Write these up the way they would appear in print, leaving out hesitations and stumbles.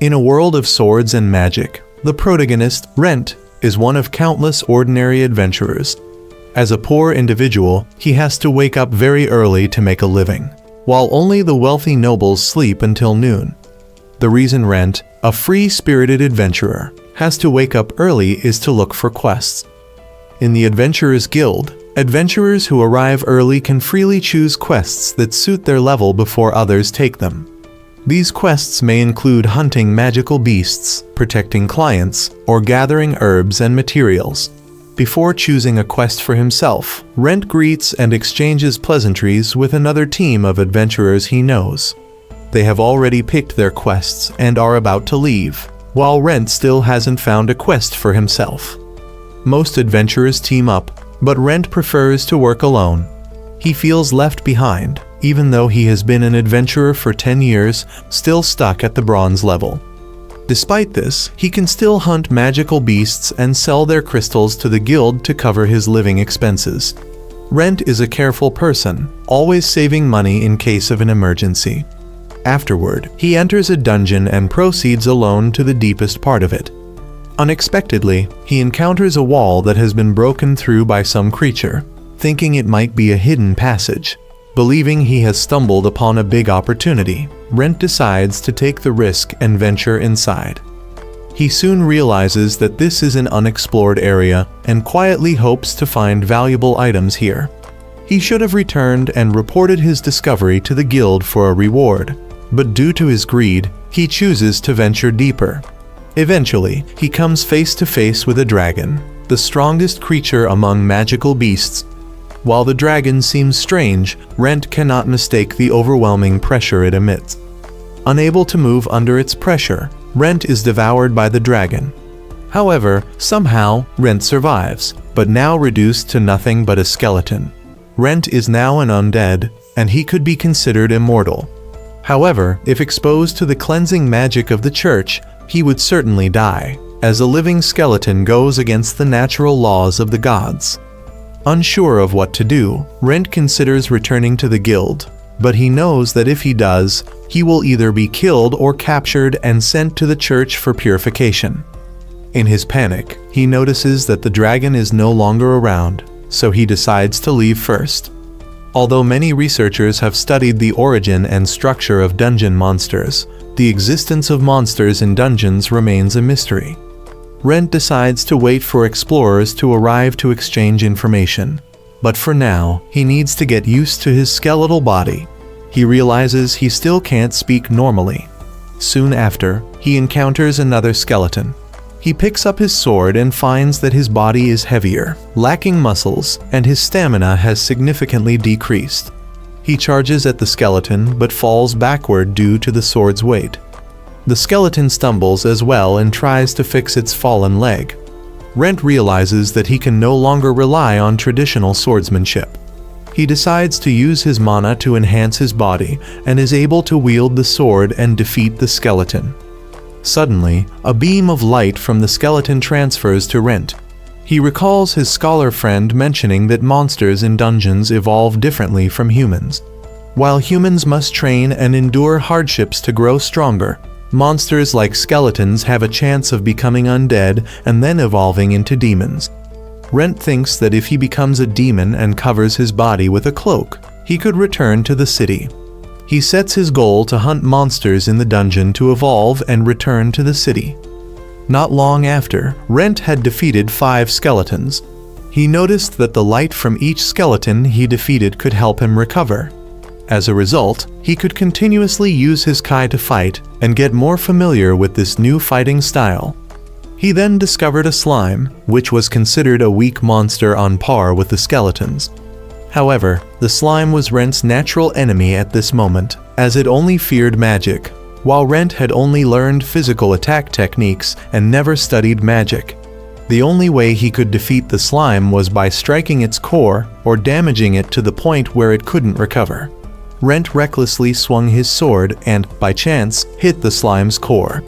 In a world of swords and magic, the protagonist, Rent, is one of countless ordinary adventurers. As a poor individual, he has to wake up very early to make a living, while only the wealthy nobles sleep until noon. The reason Rent, a free-spirited adventurer, has to wake up early is to look for quests. In the Adventurers Guild, adventurers who arrive early can freely choose quests that suit their level before others take them. These quests may include hunting magical beasts, protecting clients, or gathering herbs and materials. Before choosing a quest for himself, Rent greets and exchanges pleasantries with another team of adventurers he knows. They have already picked their quests and are about to leave, while Rent still hasn't found a quest for himself. Most adventurers team up, but Rent prefers to work alone. He feels left behind, even though he has been an adventurer for 10 years, still stuck at the bronze level. Despite this, he can still hunt magical beasts and sell their crystals to the guild to cover his living expenses. Rent is a careful person, always saving money in case of an emergency. Afterward, he enters a dungeon and proceeds alone to the deepest part of it. Unexpectedly, he encounters a wall that has been broken through by some creature, thinking it might be a hidden passage. Believing he has stumbled upon a big opportunity, Rent decides to take the risk and venture inside. He soon realizes that this is an unexplored area and quietly hopes to find valuable items here. He should have returned and reported his discovery to the guild for a reward, but due to his greed, he chooses to venture deeper. Eventually, he comes face to face with a dragon, the strongest creature among magical beasts. While the dragon seems strange, Rent cannot mistake the overwhelming pressure it emits. Unable to move under its pressure, Rent is devoured by the dragon. However, somehow, Rent survives, but now reduced to nothing but a skeleton. Rent is now an undead, and he could be considered immortal. However, if exposed to the cleansing magic of the church, he would certainly die, as a living skeleton goes against the natural laws of the gods. Unsure of what to do, Rent considers returning to the guild, but he knows that if he does, he will either be killed or captured and sent to the church for purification. In his panic, he notices that the dragon is no longer around, so he decides to leave first. Although many researchers have studied the origin and structure of dungeon monsters, the existence of monsters in dungeons remains a mystery. Rent decides to wait for explorers to arrive to exchange information. But for now, he needs to get used to his skeletal body. He realizes he still can't speak normally. Soon after, he encounters another skeleton. He picks up his sword and finds that his body is heavier, lacking muscles, and his stamina has significantly decreased. He charges at the skeleton but falls backward due to the sword's weight. The skeleton stumbles as well and tries to fix its fallen leg. Rent realizes that he can no longer rely on traditional swordsmanship. He decides to use his mana to enhance his body and is able to wield the sword and defeat the skeleton. Suddenly, a beam of light from the skeleton transfers to Rent. He recalls his scholar friend mentioning that monsters in dungeons evolve differently from humans. While humans must train and endure hardships to grow stronger, monsters like skeletons have a chance of becoming undead and then evolving into demons. Rent thinks that if he becomes a demon and covers his body with a cloak, he could return to the city. He sets his goal to hunt monsters in the dungeon to evolve and return to the city. Not long after, Rent had defeated 5 skeletons. He noticed that the light from each skeleton he defeated could help him recover. As a result, he could continuously use his Kai to fight and get more familiar with this new fighting style. He then discovered a slime, which was considered a weak monster on par with the skeletons. However, the slime was Rent's natural enemy at this moment, as it only feared magic, while Rent had only learned physical attack techniques and never studied magic. The only way he could defeat the slime was by striking its core or damaging it to the point where it couldn't recover. Rent recklessly swung his sword and, by chance, hit the slime's core.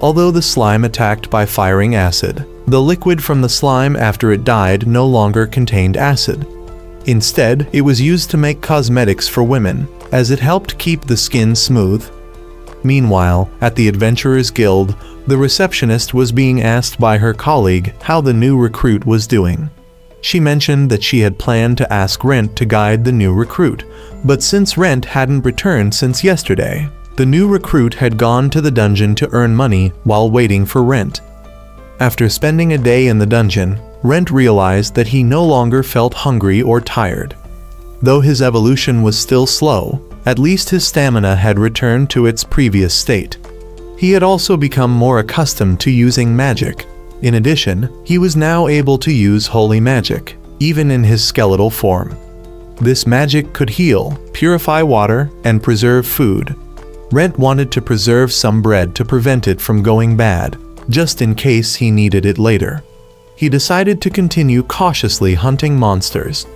Although the slime attacked by firing acid, the liquid from the slime after it died no longer contained acid. Instead, it was used to make cosmetics for women, as it helped keep the skin smooth. Meanwhile, at the Adventurers Guild, the receptionist was being asked by her colleague how the new recruit was doing. She mentioned that she had planned to ask Rent to guide the new recruit, but since Rent hadn't returned since yesterday, the new recruit had gone to the dungeon to earn money while waiting for Rent. After spending a day in the dungeon, Rent realized that he no longer felt hungry or tired. Though his evolution was still slow, at least his stamina had returned to its previous state. He had also become more accustomed to using magic. In addition, he was now able to use holy magic, even in his skeletal form. This magic could heal, purify water, and preserve food. Rent wanted to preserve some bread to prevent it from going bad, just in case he needed it later. He decided to continue cautiously hunting monsters.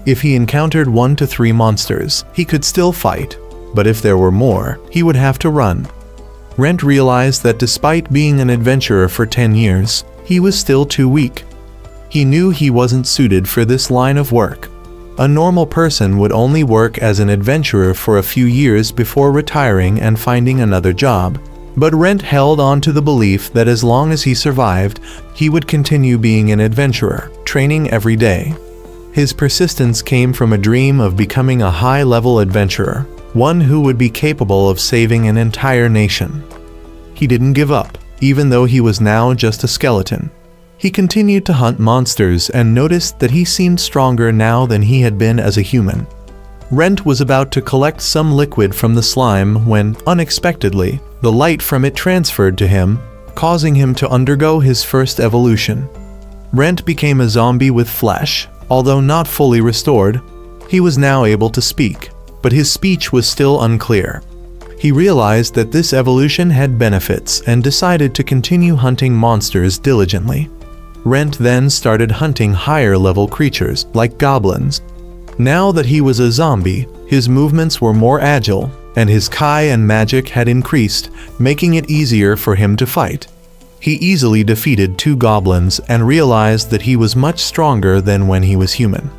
If he encountered 1 to 3 monsters, he could still fight, but if there were more, he would have to run. Rent realized that despite being an adventurer for 10 years, he was still too weak. He knew he wasn't suited for this line of work. A normal person would only work as an adventurer for a few years before retiring and finding another job, but Rent held on to the belief that as long as he survived, he would continue being an adventurer, training every day. His persistence came from a dream of becoming a high-level adventurer, one who would be capable of saving an entire nation. He didn't give up, even though he was now just a skeleton. He continued to hunt monsters and noticed that he seemed stronger now than he had been as a human. Rent was about to collect some liquid from the slime when, unexpectedly, the light from it transferred to him, causing him to undergo his first evolution. Rent became a zombie with flesh. Although not fully restored, he was now able to speak, but his speech was still unclear. He realized that this evolution had benefits and decided to continue hunting monsters diligently. Rent then started hunting higher-level creatures like goblins. Now that he was a zombie, his movements were more agile, and his Kai and magic had increased, making it easier for him to fight. He easily defeated 2 goblins and realized that he was much stronger than when he was human.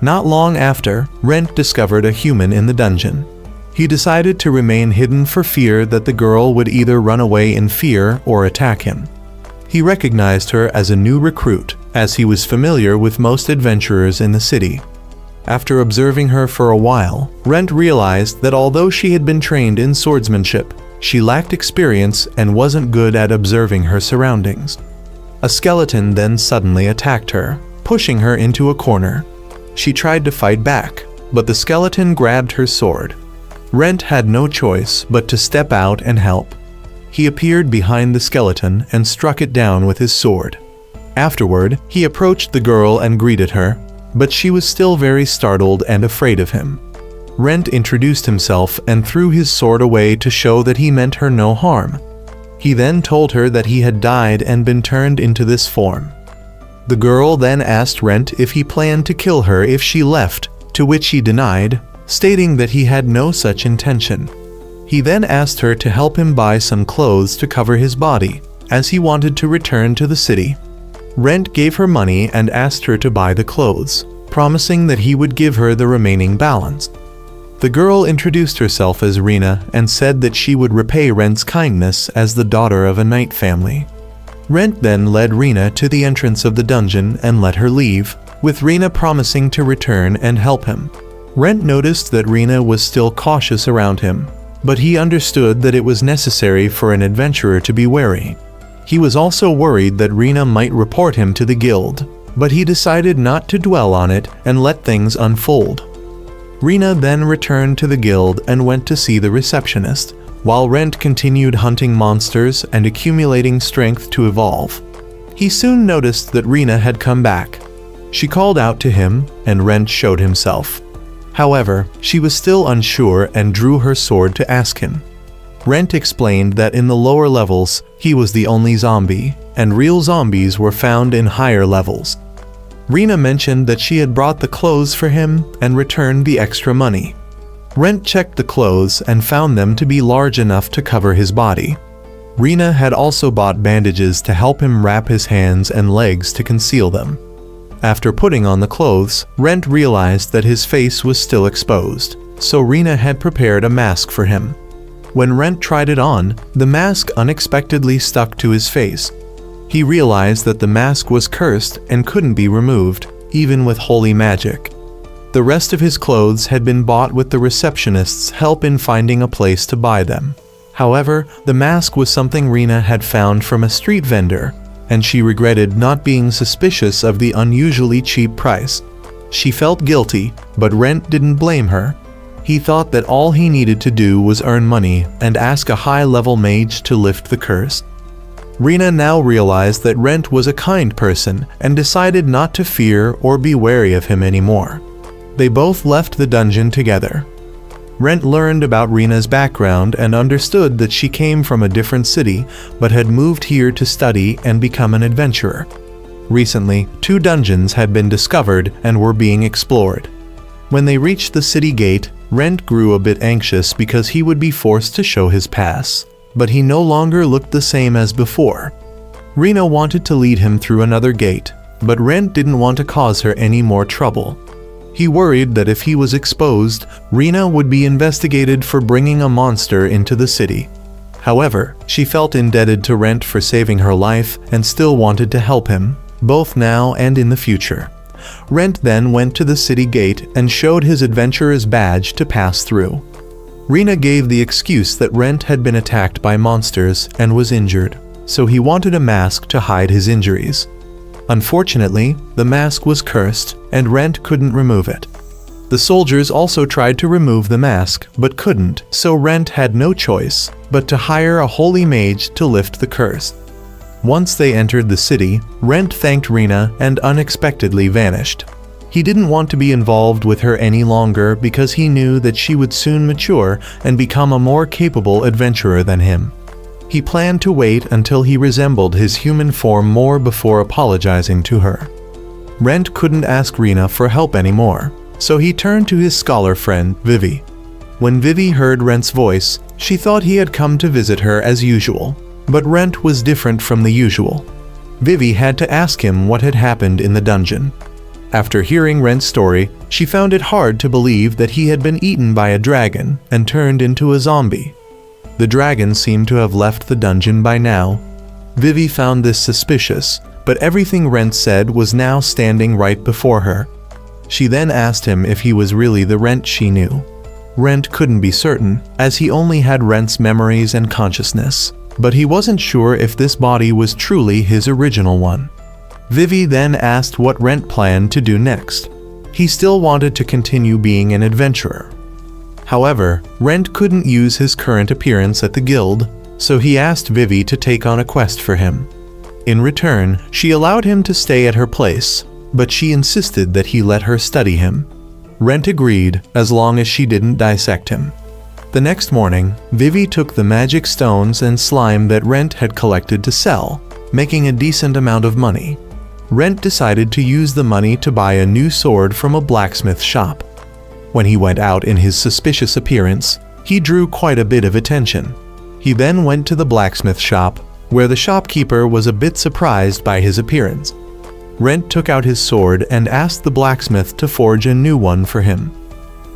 Not long after, Rent discovered a human in the dungeon. He decided to remain hidden for fear that the girl would either run away in fear or attack him. He recognized her as a new recruit, as he was familiar with most adventurers in the city. After observing her for a while, Rent realized that although she had been trained in swordsmanship, she lacked experience and wasn't good at observing her surroundings. A skeleton then suddenly attacked her, pushing her into a corner. She tried to fight back, but the skeleton grabbed her sword. Rent had no choice but to step out and help. He appeared behind the skeleton and struck it down with his sword. Afterward, he approached the girl and greeted her, but she was still very startled and afraid of him. Rent introduced himself and threw his sword away to show that he meant her no harm. He then told her that he had died and been turned into this form. The girl then asked Rent if he planned to kill her if she left, to which he denied, stating that he had no such intention. He then asked her to help him buy some clothes to cover his body, as he wanted to return to the city. Rent gave her money and asked her to buy the clothes, promising that he would give her the remaining balance. The girl introduced herself as Rena and said that she would repay Rent's kindness as the daughter of a knight family. Rent then led Rena to the entrance of the dungeon and let her leave, with Rena promising to return and help him. Rent noticed that Rena was still cautious around him, but he understood that it was necessary for an adventurer to be wary. He was also worried that Rena might report him to the guild, but he decided not to dwell on it and let things unfold. Rena then returned to the guild and went to see the receptionist, while Rent continued hunting monsters and accumulating strength to evolve. He soon noticed that Rena had come back. She called out to him, and Rent showed himself. However, she was still unsure and drew her sword to ask him. Rent explained that in the lower levels, he was the only zombie, and real zombies were found in higher levels. Rena mentioned that she had brought the clothes for him and returned the extra money. Rent checked the clothes and found them to be large enough to cover his body. Rena had also bought bandages to help him wrap his hands and legs to conceal them. After putting on the clothes, Rent realized that his face was still exposed, so Rena had prepared a mask for him. When Rent tried it on, the mask unexpectedly stuck to his face. He realized that the mask was cursed and couldn't be removed, even with holy magic. The rest of his clothes had been bought with the receptionist's help in finding a place to buy them. However, the mask was something Rina had found from a street vendor, and she regretted not being suspicious of the unusually cheap price. She felt guilty, but Rent didn't blame her. He thought that all he needed to do was earn money and ask a high-level mage to lift the curse. Rina now realized that Rent was a kind person and decided not to fear or be wary of him anymore. They both left the dungeon together. Rent learned about Rina's background and understood that she came from a different city but had moved here to study and become an adventurer. Recently, 2 dungeons had been discovered and were being explored. When they reached the city gate, Rent grew a bit anxious because he would be forced to show his pass, but he no longer looked the same as before. Rina wanted to lead him through another gate, but Rent didn't want to cause her any more trouble. He worried that if he was exposed, Rina would be investigated for bringing a monster into the city. However, she felt indebted to Rent for saving her life and still wanted to help him, both now and in the future. Rent then went to the city gate and showed his adventurer's badge to pass through. Rina gave the excuse that Rent had been attacked by monsters and was injured, so he wanted a mask to hide his injuries. Unfortunately, the mask was cursed, and Rent couldn't remove it. The soldiers also tried to remove the mask, but couldn't, so Rent had no choice but to hire a holy mage to lift the curse. Once they entered the city, Rent thanked Rina and unexpectedly vanished. He didn't want to be involved with her any longer because he knew that she would soon mature and become a more capable adventurer than him. He planned to wait until he resembled his human form more before apologizing to her. Rent couldn't ask Rina for help anymore, so he turned to his scholar friend, Vivi. When Vivi heard Rent's voice, she thought he had come to visit her as usual, but Rent was different from the usual. Vivi had to ask him what had happened in the dungeon. After hearing Rent's story, she found it hard to believe that he had been eaten by a dragon and turned into a zombie. The dragon seemed to have left the dungeon by now. Vivi found this suspicious, but everything Rent said was now standing right before her. She then asked him if he was really the Rent she knew. Rent couldn't be certain, as he only had Rent's memories and consciousness, but he wasn't sure if this body was truly his original one. Vivi then asked what Rent planned to do next. He still wanted to continue being an adventurer. However, Rent couldn't use his current appearance at the guild, so he asked Vivi to take on a quest for him. In return, she allowed him to stay at her place, but she insisted that he let her study him. Rent agreed, as long as she didn't dissect him. The next morning, Vivi took the magic stones and slime that Rent had collected to sell, making a decent amount of money. Rent decided to use the money to buy a new sword from a blacksmith shop. When he went out in his suspicious appearance, he drew quite a bit of attention. He then went to the blacksmith shop, where the shopkeeper was a bit surprised by his appearance. Rent took out his sword and asked the blacksmith to forge a new one for him.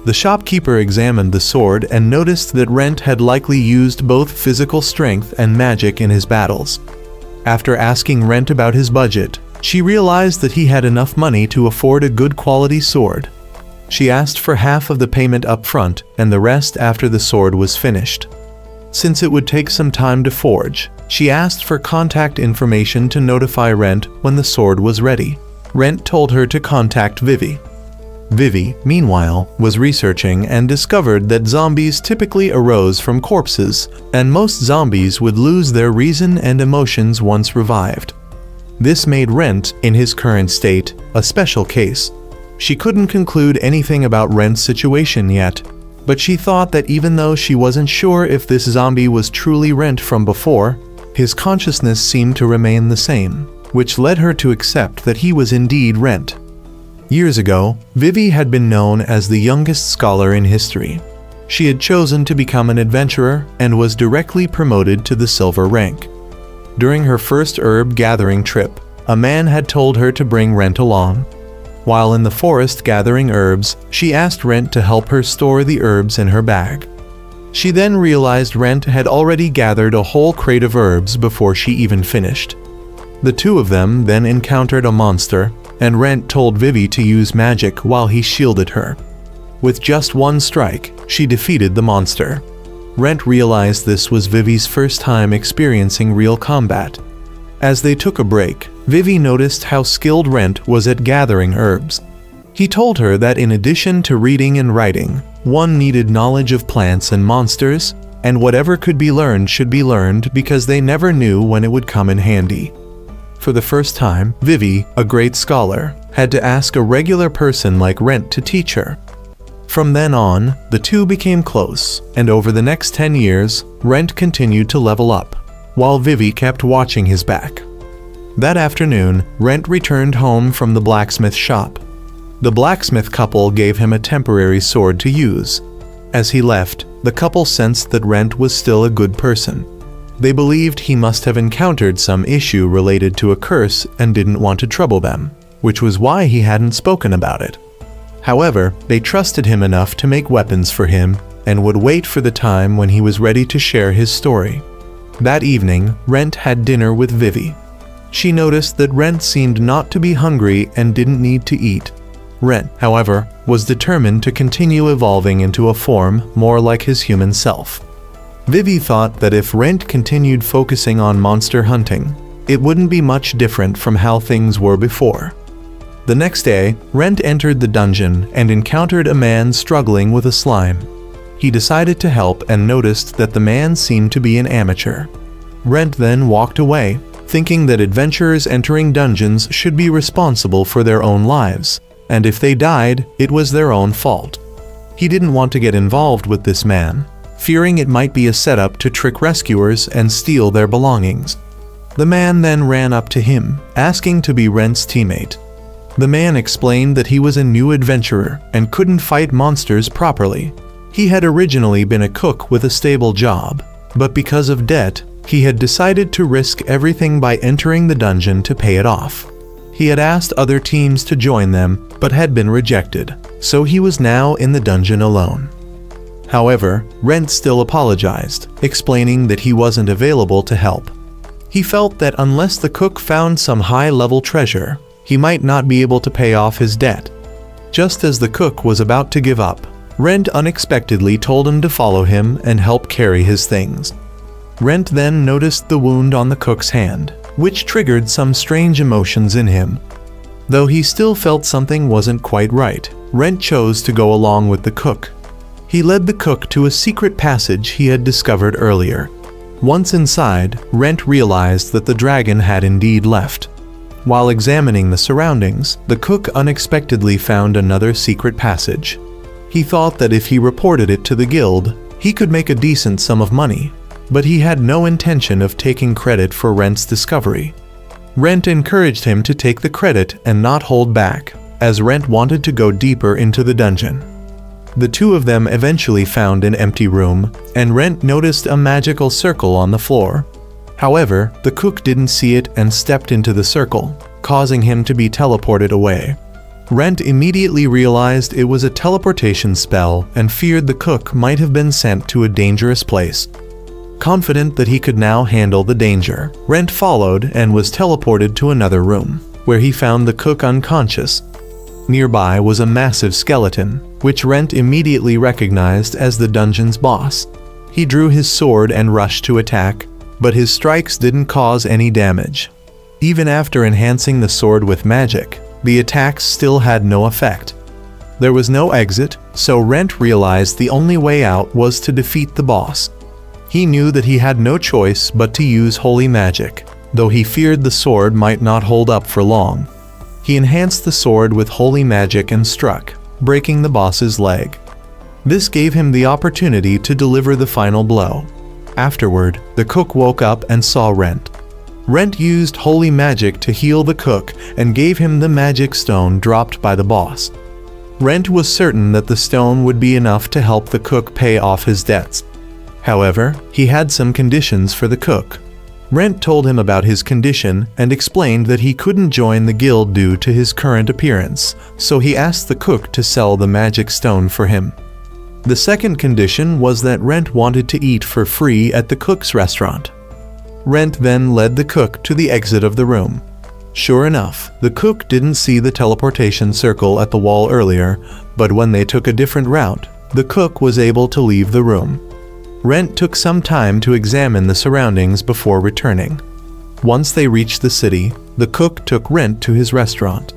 The shopkeeper examined the sword and noticed that Rent had likely used both physical strength and magic in his battles. After asking Rent about his budget, she realized that he had enough money to afford a good quality sword. She asked for half of the payment up front and the rest after the sword was finished. Since it would take some time to forge, she asked for contact information to notify Rent when the sword was ready. Rent told her to contact Vivi. Vivi, meanwhile, was researching and discovered that zombies typically arose from corpses, and most zombies would lose their reason and emotions once revived. This made Rent, in his current state, a special case. She couldn't conclude anything about Rent's situation yet, but she thought that even though she wasn't sure if this zombie was truly Rent from before, his consciousness seemed to remain the same, which led her to accept that he was indeed Rent. Years ago, Vivi had been known as the youngest scholar in history. She had chosen to become an adventurer and was directly promoted to the silver rank. During her first herb gathering trip, a man had told her to bring Rent along. While in the forest gathering herbs, she asked Rent to help her store the herbs in her bag. She then realized Rent had already gathered a whole crate of herbs before she even finished. The two of them then encountered a monster, and Rent told Vivi to use magic while he shielded her. With just one strike, she defeated the monster. Rent realized this was Vivi's first time experiencing real combat. As they took a break, Vivi noticed how skilled Rent was at gathering herbs. He told her that in addition to reading and writing, one needed knowledge of plants and monsters, and whatever could be learned should be learned because they never knew when it would come in handy. For the first time, Vivi, a great scholar, had to ask a regular person like Rent to teach her. From then on, the two became close, and over the next 10 years, Rent continued to level up, while Vivi kept watching his back. That afternoon, Rent returned home from the blacksmith shop. The blacksmith couple gave him a temporary sword to use. As he left, the couple sensed that Rent was still a good person. They believed he must have encountered some issue related to a curse and didn't want to trouble them, which was why he hadn't spoken about it. However, they trusted him enough to make weapons for him and would wait for the time when he was ready to share his story. That evening, Rent had dinner with Vivi. She noticed that Rent seemed not to be hungry and didn't need to eat. Rent, however, was determined to continue evolving into a form more like his human self. Vivi thought that if Rent continued focusing on monster hunting, it wouldn't be much different from how things were before. The next day, Rent entered the dungeon and encountered a man struggling with a slime. He decided to help and noticed that the man seemed to be an amateur. Rent then walked away, thinking that adventurers entering dungeons should be responsible for their own lives, and if they died, it was their own fault. He didn't want to get involved with this man, fearing it might be a setup to trick rescuers and steal their belongings. The man then ran up to him, asking to be Rent's teammate. The man explained that he was a new adventurer and couldn't fight monsters properly. He had originally been a cook with a stable job, but because of debt, he had decided to risk everything by entering the dungeon to pay it off. He had asked other teams to join them, but had been rejected, so he was now in the dungeon alone. However, Rent still apologized, explaining that he wasn't available to help. He felt that unless the cook found some high-level treasure, he might not be able to pay off his debt. Just as the cook was about to give up, Rent unexpectedly told him to follow him and help carry his things. Rent then noticed the wound on the cook's hand, which triggered some strange emotions in him. Though he still felt something wasn't quite right, Rent chose to go along with the cook. He led the cook to a secret passage he had discovered earlier. Once inside, Rent realized that the dragon had indeed left. While examining the surroundings, the cook unexpectedly found another secret passage. He thought that if he reported it to the guild, he could make a decent sum of money, but he had no intention of taking credit for Rent's discovery. Rent encouraged him to take the credit and not hold back, as Rent wanted to go deeper into the dungeon. The two of them eventually found an empty room, and Rent noticed a magical circle on the floor. However, the cook didn't see it and stepped into the circle, causing him to be teleported away. Rent immediately realized it was a teleportation spell and feared the cook might have been sent to a dangerous place. Confident that he could now handle the danger, Rent followed and was teleported to another room, where he found the cook unconscious. Nearby was a massive skeleton, which Rent immediately recognized as the dungeon's boss. He drew his sword and rushed to attack, but his strikes didn't cause any damage. Even after enhancing the sword with magic, the attacks still had no effect. There was no exit, so Rent realized the only way out was to defeat the boss. He knew that he had no choice but to use holy magic, though he feared the sword might not hold up for long. He enhanced the sword with holy magic and struck, breaking the boss's leg. This gave him the opportunity to deliver the final blow. Afterward, the cook woke up and saw Rent. Rent used holy magic to heal the cook and gave him the magic stone dropped by the boss. Rent was certain that the stone would be enough to help the cook pay off his debts. However, he had some conditions for the cook. Rent told him about his condition and explained that he couldn't join the guild due to his current appearance, so he asked the cook to sell the magic stone for him. The second condition was that Rent wanted to eat for free at the cook's restaurant. Rent then led the cook to the exit of the room. Sure enough, the cook didn't see the teleportation circle at the wall earlier, but when they took a different route, the cook was able to leave the room. Rent took some time to examine the surroundings before returning. Once they reached the city, the cook took Rent to his restaurant.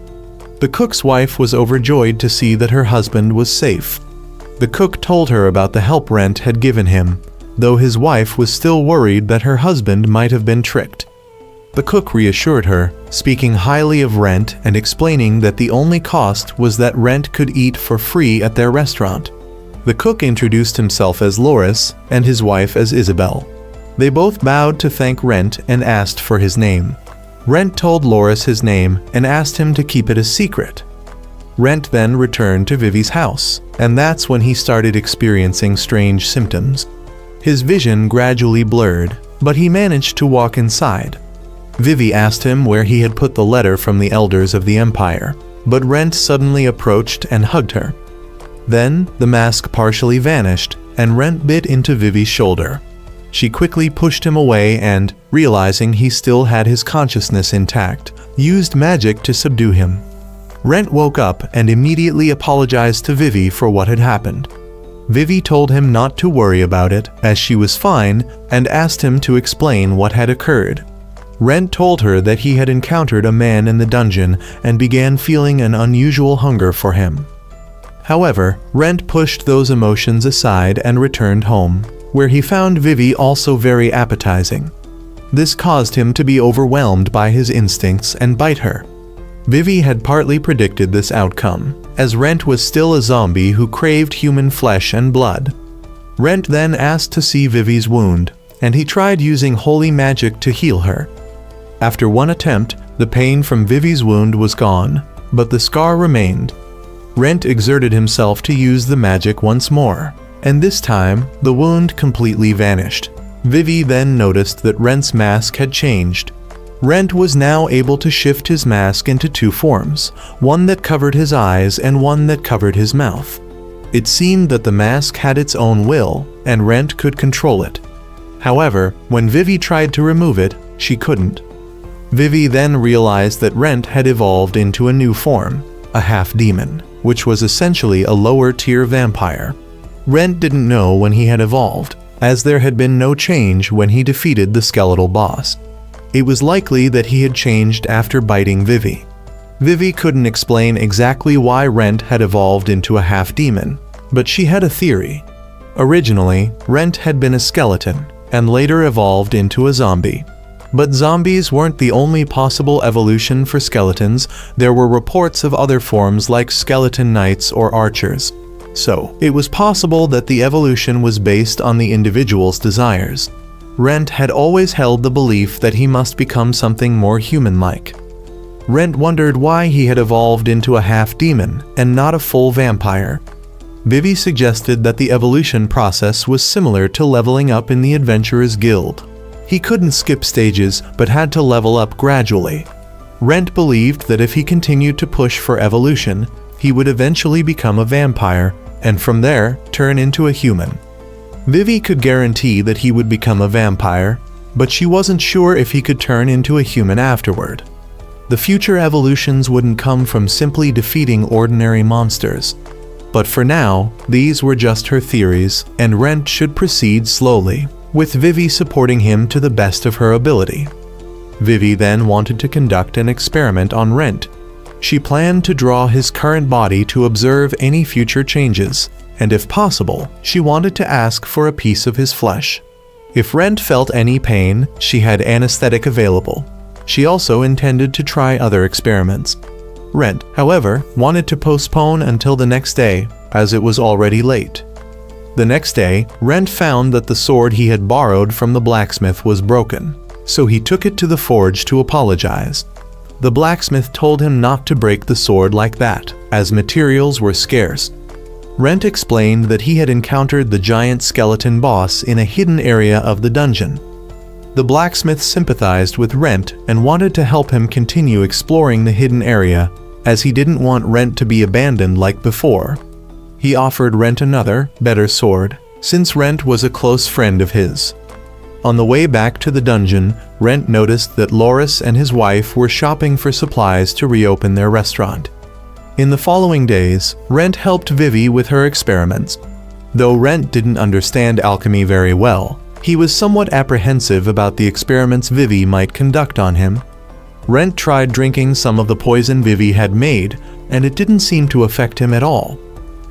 The cook's wife was overjoyed to see that her husband was safe. The cook told her about the help Rent had given him, though his wife was still worried that her husband might have been tricked. The cook reassured her, speaking highly of Rent and explaining that the only cost was that Rent could eat for free at their restaurant. The cook introduced himself as Loris and his wife as Isabel. They both bowed to thank Rent and asked for his name. Rent told Loris his name and asked him to keep it a secret. Rent then returned to Vivi's house, and that's when he started experiencing strange symptoms. His vision gradually blurred, but he managed to walk inside. Vivi asked him where he had put the letter from the elders of the Empire, but Rent suddenly approached and hugged her. Then, the mask partially vanished, and Rent bit into Vivi's shoulder. She quickly pushed him away and, realizing he still had his consciousness intact, used magic to subdue him. Rent woke up and immediately apologized to Vivi for what had happened. Vivi told him not to worry about it, as she was fine, and asked him to explain what had occurred. Rent told her that he had encountered a man in the dungeon and began feeling an unusual hunger for him. However, Rent pushed those emotions aside and returned home, where he found Vivi also very appetizing. This caused him to be overwhelmed by his instincts and bite her. Vivi had partly predicted this outcome, as Rent was still a zombie who craved human flesh and blood. Rent then asked to see Vivi's wound, and he tried using holy magic to heal her. After one attempt, the pain from Vivi's wound was gone, but the scar remained. Rent exerted himself to use the magic once more, and this time, the wound completely vanished. Vivi then noticed that Rent's mask had changed. Rent was now able to shift his mask into two forms, one that covered his eyes and one that covered his mouth. It seemed that the mask had its own will, and Rent could control it. However, when Vivi tried to remove it, she couldn't. Vivi then realized that Rent had evolved into a new form, a half-demon, which was essentially a lower-tier vampire. Rent didn't know when he had evolved, as there had been no change when he defeated the skeletal boss. It was likely that he had changed after biting Vivi. Vivi couldn't explain exactly why Rent had evolved into a half-demon, but she had a theory. Originally, Rent had been a skeleton, and later evolved into a zombie. But zombies weren't the only possible evolution for skeletons. There were reports of other forms like skeleton knights or archers. So, it was possible that the evolution was based on the individual's desires. Rent had always held the belief that he must become something more human-like. Rent wondered why he had evolved into a half-demon and not a full vampire. Vivi suggested that the evolution process was similar to leveling up in the Adventurers Guild. He couldn't skip stages, but had to level up gradually. Rent believed that if he continued to push for evolution, he would eventually become a vampire, and from there, turn into a human. Vivi could guarantee that he would become a vampire, but she wasn't sure if he could turn into a human afterward. The future evolutions wouldn't come from simply defeating ordinary monsters. But for now, these were just her theories, and Rent should proceed slowly, with Vivi supporting him to the best of her ability. Vivi then wanted to conduct an experiment on Rent. She planned to draw his current body to observe any future changes, and if possible, she wanted to ask for a piece of his flesh. If Rent felt any pain, she had anesthetic available. She also intended to try other experiments. Rent, however, wanted to postpone until the next day, as it was already late. The next day, Rent found that the sword he had borrowed from the blacksmith was broken, so he took it to the forge to apologize. The blacksmith told him not to break the sword like that, as materials were scarce. Rent explained that he had encountered the giant skeleton boss in a hidden area of the dungeon. The blacksmith sympathized with Rent and wanted to help him continue exploring the hidden area, as he didn't want Rent to be abandoned like before. he offered Rent another, better sword, since Rent was a close friend of his. On the way back to the dungeon, Rent noticed that Loris and his wife were shopping for supplies to reopen their restaurant. In the following days, Rent helped Vivi with her experiments. Though Rent didn't understand alchemy very well, he was somewhat apprehensive about the experiments Vivi might conduct on him. Rent tried drinking some of the poison Vivi had made, and it didn't seem to affect him at all.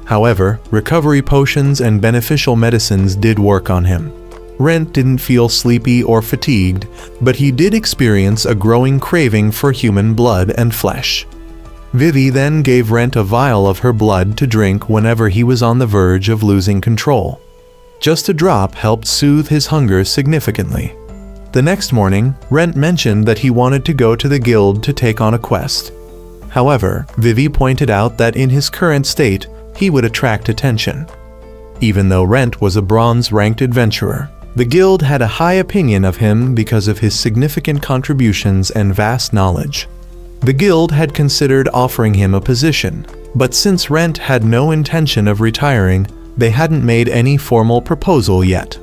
However, recovery potions and beneficial medicines did work on him. Rent didn't feel sleepy or fatigued, but he did experience a growing craving for human blood and flesh. Vivi then gave Rent a vial of her blood to drink whenever he was on the verge of losing control. Just a drop helped soothe his hunger significantly. The next morning, Rent mentioned that he wanted to go to the guild to take on a quest. However, Vivi pointed out that in his current state, he would attract attention. Even though Rent was a bronze-ranked adventurer, the guild had a high opinion of him because of his significant contributions and vast knowledge. The guild had considered offering him a position, but since Rent had no intention of retiring, they hadn't made any formal proposal yet.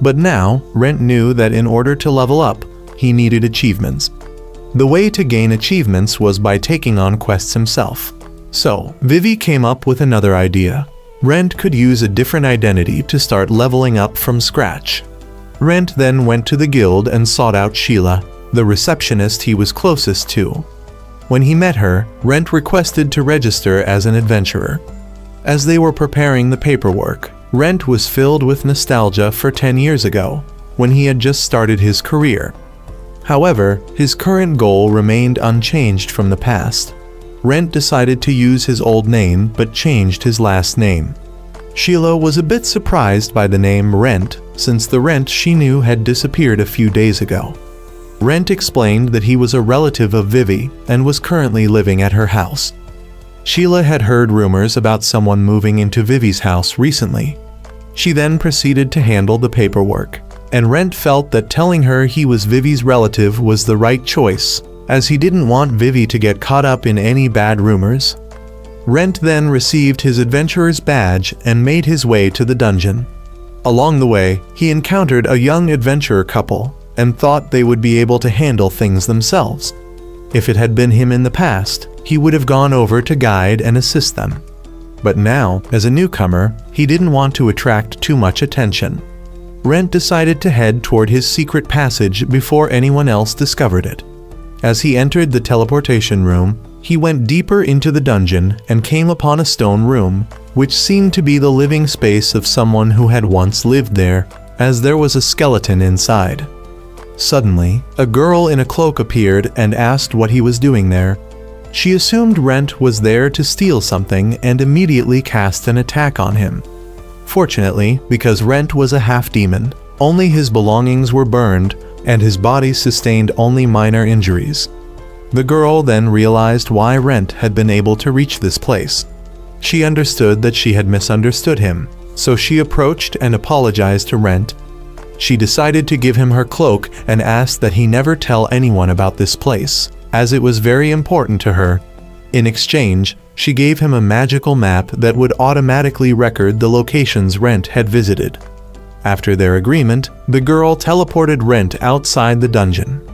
But now, Rent knew that in order to level up, he needed achievements. The way to gain achievements was by taking on quests himself. So, Vivi came up with another idea. Rent could use a different identity to start leveling up from scratch. Rent then went to the guild and sought out Sheila, the receptionist he was closest to. When he met her, Rent requested to register as an adventurer. As they were preparing the paperwork, Rent was filled with nostalgia for 10 years ago, when he had just started his career. However, his current goal remained unchanged from the past. Rent decided to use his old name but changed his last name. Sheila was a bit surprised by the name Rent, since the Rent she knew had disappeared a few days ago. Rent explained that he was a relative of Vivi and was currently living at her house. Sheila had heard rumors about someone moving into Vivi's house recently. She then proceeded to handle the paperwork, and Rent felt that telling her he was Vivi's relative was the right choice, as he didn't want Vivi to get caught up in any bad rumors. Rent then received his adventurer's badge and made his way to the dungeon. Along the way, he encountered a young adventurer couple and thought they would be able to handle things themselves. If it had been him in the past, he would have gone over to guide and assist them. But now, as a newcomer, he didn't want to attract too much attention. Rent decided to head toward his secret passage before anyone else discovered it. As he entered the teleportation room, he went deeper into the dungeon and came upon a stone room, which seemed to be the living space of someone who had once lived there, as there was a skeleton inside. Suddenly, a girl in a cloak appeared and asked what he was doing there. She assumed Rent was there to steal something and immediately cast an attack on him. Fortunately, because Rent was a half-demon, only his belongings were burned, and his body sustained only minor injuries. The girl then realized why Rent had been able to reach this place. She understood that she had misunderstood him, so she approached and apologized to Rent. She decided to give him her cloak and asked that he never tell anyone about this place, as it was very important to her. In exchange, she gave him a magical map that would automatically record the locations Rent had visited. After their agreement, the girl teleported Rent outside the dungeon.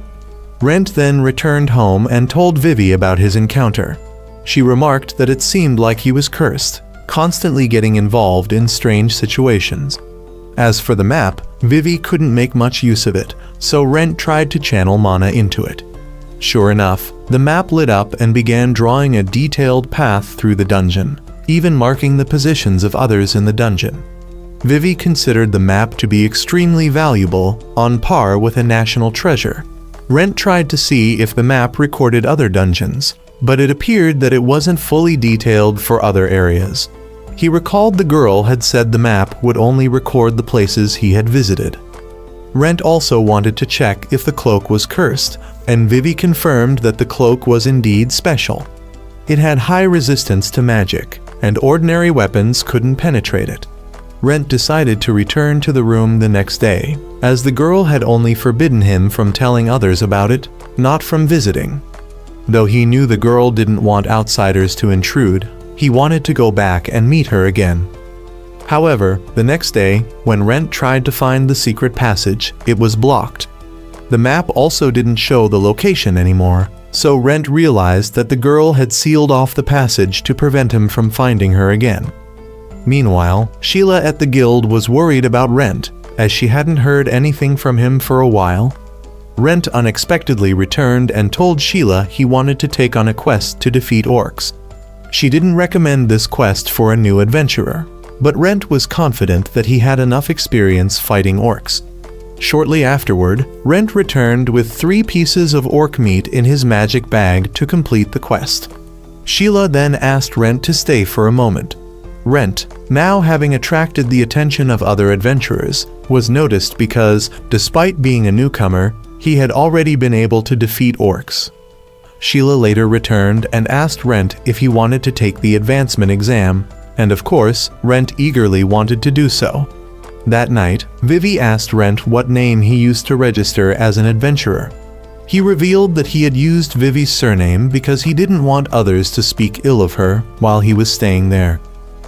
Rent then returned home and told Vivi about his encounter. She remarked that it seemed like he was cursed, constantly getting involved in strange situations. As for the map, Vivi couldn't make much use of it, so Rent tried to channel mana into it. Sure enough, the map lit up and began drawing a detailed path through the dungeon, even marking the positions of others in the dungeon. Vivi considered the map to be extremely valuable, on par with a national treasure. Rent tried to see if the map recorded other dungeons, but it appeared that it wasn't fully detailed for other areas. He recalled the girl had said the map would only record the places he had visited. Rent also wanted to check if the cloak was cursed, and Vivi confirmed that the cloak was indeed special. It had high resistance to magic, and ordinary weapons couldn't penetrate it. Rent decided to return to the room the next day, as the girl had only forbidden him from telling others about it, not from visiting. Though he knew the girl didn't want outsiders to intrude, He wanted to go back and meet her again. However, the next day, when Rent tried to find the secret passage, it was blocked. The map also didn't show the location anymore, so Rent realized that the girl had sealed off the passage to prevent him from finding her again. Meanwhile, Sheila at the guild was worried about Rent, as she hadn't heard anything from him for a while. Rent unexpectedly returned and told Sheila he wanted to take on a quest to defeat orcs. She didn't recommend this quest for a new adventurer, but Rent was confident that he had enough experience fighting orcs. Shortly afterward, Rent returned with 3 pieces of orc meat in his magic bag to complete the quest. Sheila then asked Rent to stay for a moment. Rent, now having attracted the attention of other adventurers, was noticed because, despite being a newcomer, he had already been able to defeat orcs. Sheila later returned and asked Rent if he wanted to take the advancement exam, and of course, Rent eagerly wanted to do so. That night, Vivi asked Rent what name he used to register as an adventurer. He revealed that he had used Vivi's surname because he didn't want others to speak ill of her while he was staying there.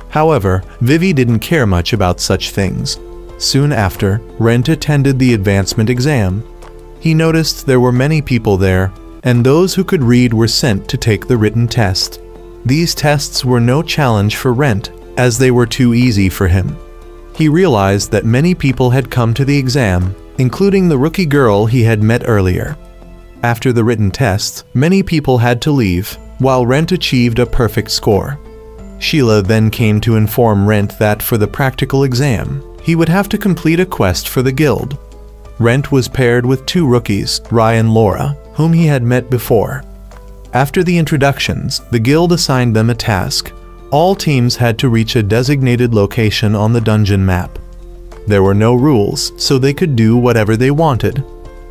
However, Vivi didn't care much about such things. Soon after, Rent attended the advancement exam. He noticed there were many people there, and those who could read were sent to take the written test. These tests were no challenge for Rent, as they were too easy for him. He realized that many people had come to the exam, including the rookie girl he had met earlier. After the written tests, many people had to leave, while Rent achieved a perfect score. Sheila then came to inform Rent that for the practical exam, he would have to complete a quest for the guild. Rent was paired with 2 rookies, Ryan and Laura, whom he had met before. After the introductions, the guild assigned them a task. All teams had to reach a designated location on the dungeon map. There were no rules, so they could do whatever they wanted.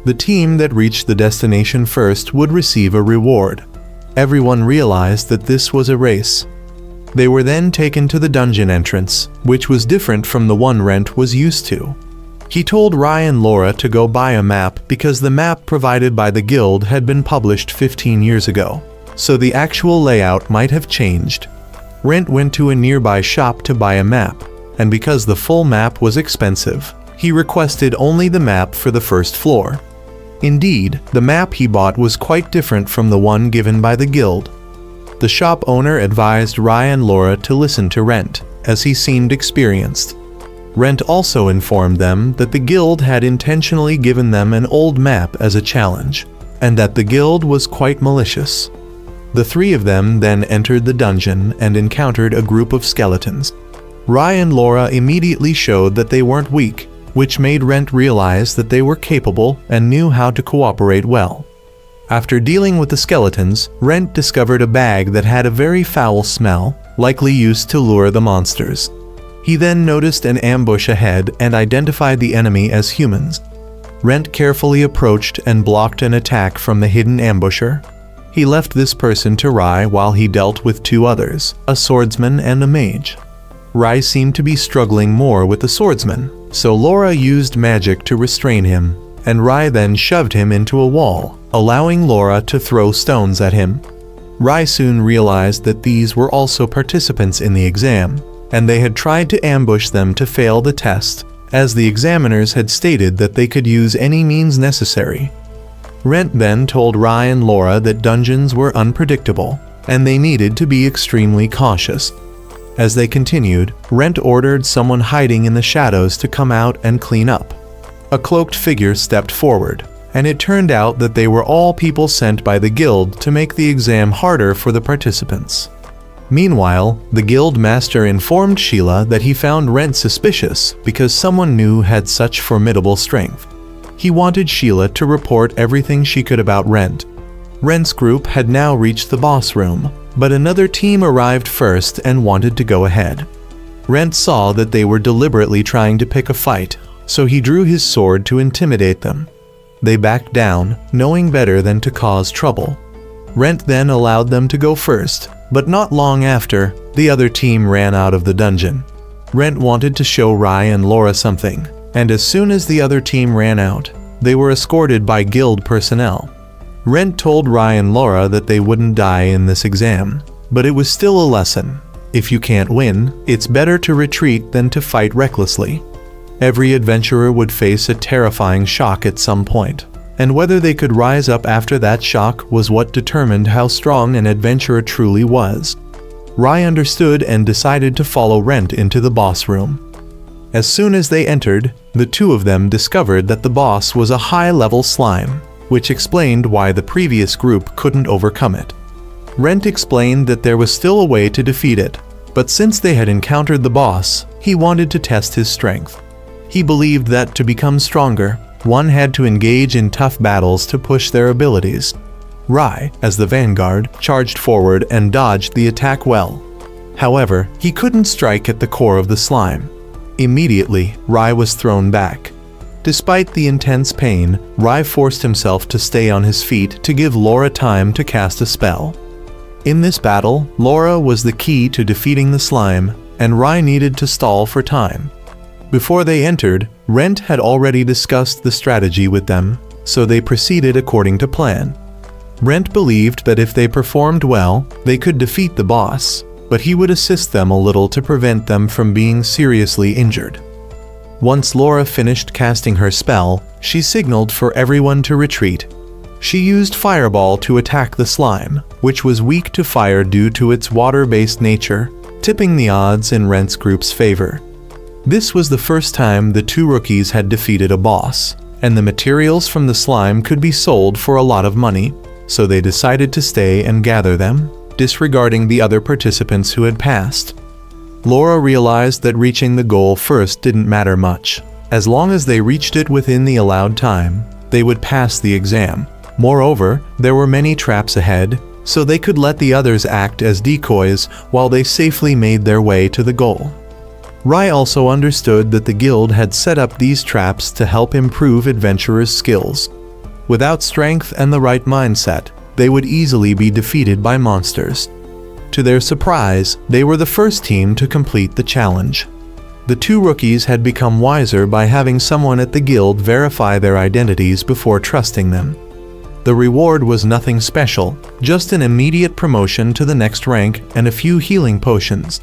The team that reached the destination first would receive a reward. Everyone realized that this was a race. They were then taken to the dungeon entrance, which was different from the one Rent was used to. He told Ryan and Laura to go buy a map because the map provided by the guild had been published 15 years ago, so the actual layout might have changed. Rent went to a nearby shop to buy a map, and because the full map was expensive, he requested only the map for the first floor. Indeed, the map he bought was quite different from the one given by the guild. The shop owner advised Ryan and Laura to listen to Rent, as he seemed experienced. Rent also informed them that the guild had intentionally given them an old map as a challenge, and that the guild was quite malicious. The 3 of them then entered the dungeon and encountered a group of skeletons. Ryan and Laura immediately showed that they weren't weak, which made Rent realize that they were capable and knew how to cooperate well. After dealing with the skeletons, Rent discovered a bag that had a very foul smell, likely used to lure the monsters. He then noticed an ambush ahead and identified the enemy as humans. Rent carefully approached and blocked an attack from the hidden ambusher. He left this person to Rai while he dealt with 2 others, a swordsman and a mage. Rai seemed to be struggling more with the swordsman, so Laura used magic to restrain him, and Rai then shoved him into a wall, allowing Laura to throw stones at him. Rai soon realized that these were also participants in the exam, and they had tried to ambush them to fail the test, as the examiners had stated that they could use any means necessary. Rent then told Rai and Laura that dungeons were unpredictable, and they needed to be extremely cautious. As they continued, Rent ordered someone hiding in the shadows to come out and clean up. A cloaked figure stepped forward, and it turned out that they were all people sent by the guild to make the exam harder for the participants. Meanwhile, the guild master informed Sheila that he found Rent suspicious because someone new had such formidable strength. He wanted Sheila to report everything she could about Rent. Rent's group had now reached the boss room, but another team arrived first and wanted to go ahead. Rent saw that they were deliberately trying to pick a fight, so he drew his sword to intimidate them. They backed down, knowing better than to cause trouble. Rent then allowed them to go first, but not long after, the other team ran out of the dungeon. Rent wanted to show Rai and Laura something, and as soon as the other team ran out, they were escorted by guild personnel. Rent told Rai and Laura that they wouldn't die in this exam, but it was still a lesson, If you can't win, it's better to retreat than to fight recklessly. Every adventurer would face a terrifying shock at some point, and whether they could rise up after that shock was what determined how strong an adventurer truly was. Rai understood and decided to follow Rent into the boss room. As soon as they entered, the two of them discovered that the boss was a high-level slime, which explained why the previous group couldn't overcome it. Rent explained that there was still a way to defeat it, but since they had encountered the boss, he wanted to test his strength. He believed that to become stronger, one had to engage in tough battles to push their abilities. Rai, as the vanguard, charged forward and dodged the attack well. However, he couldn't strike at the core of the slime. Immediately, Rai was thrown back. Despite the intense pain, Rai forced himself to stay on his feet to give Laura time to cast a spell. In this battle, Laura was the key to defeating the slime, and Rai needed to stall for time. Before they entered, Rent had already discussed the strategy with them, so they proceeded according to plan. Rent believed that if they performed well, they could defeat the boss, but he would assist them a little to prevent them from being seriously injured. Once Laura finished casting her spell, she signaled for everyone to retreat. She used Fireball to attack the slime, which was weak to fire due to its water-based nature, tipping the odds in Rent's group's favor. This was the first time the two rookies had defeated a boss, and the materials from the slime could be sold for a lot of money, so they decided to stay and gather them, disregarding the other participants who had passed. Laura realized that reaching the goal first didn't matter much. As long as they reached it within the allowed time, they would pass the exam. Moreover, there were many traps ahead, so they could let the others act as decoys while they safely made their way to the goal. Rai also understood that the guild had set up these traps to help improve adventurers' skills. Without strength and the right mindset, they would easily be defeated by monsters. To their surprise, they were the first team to complete the challenge. The two rookies had become wiser by having someone at the guild verify their identities before trusting them. The reward was nothing special, just an immediate promotion to the next rank and a few healing potions.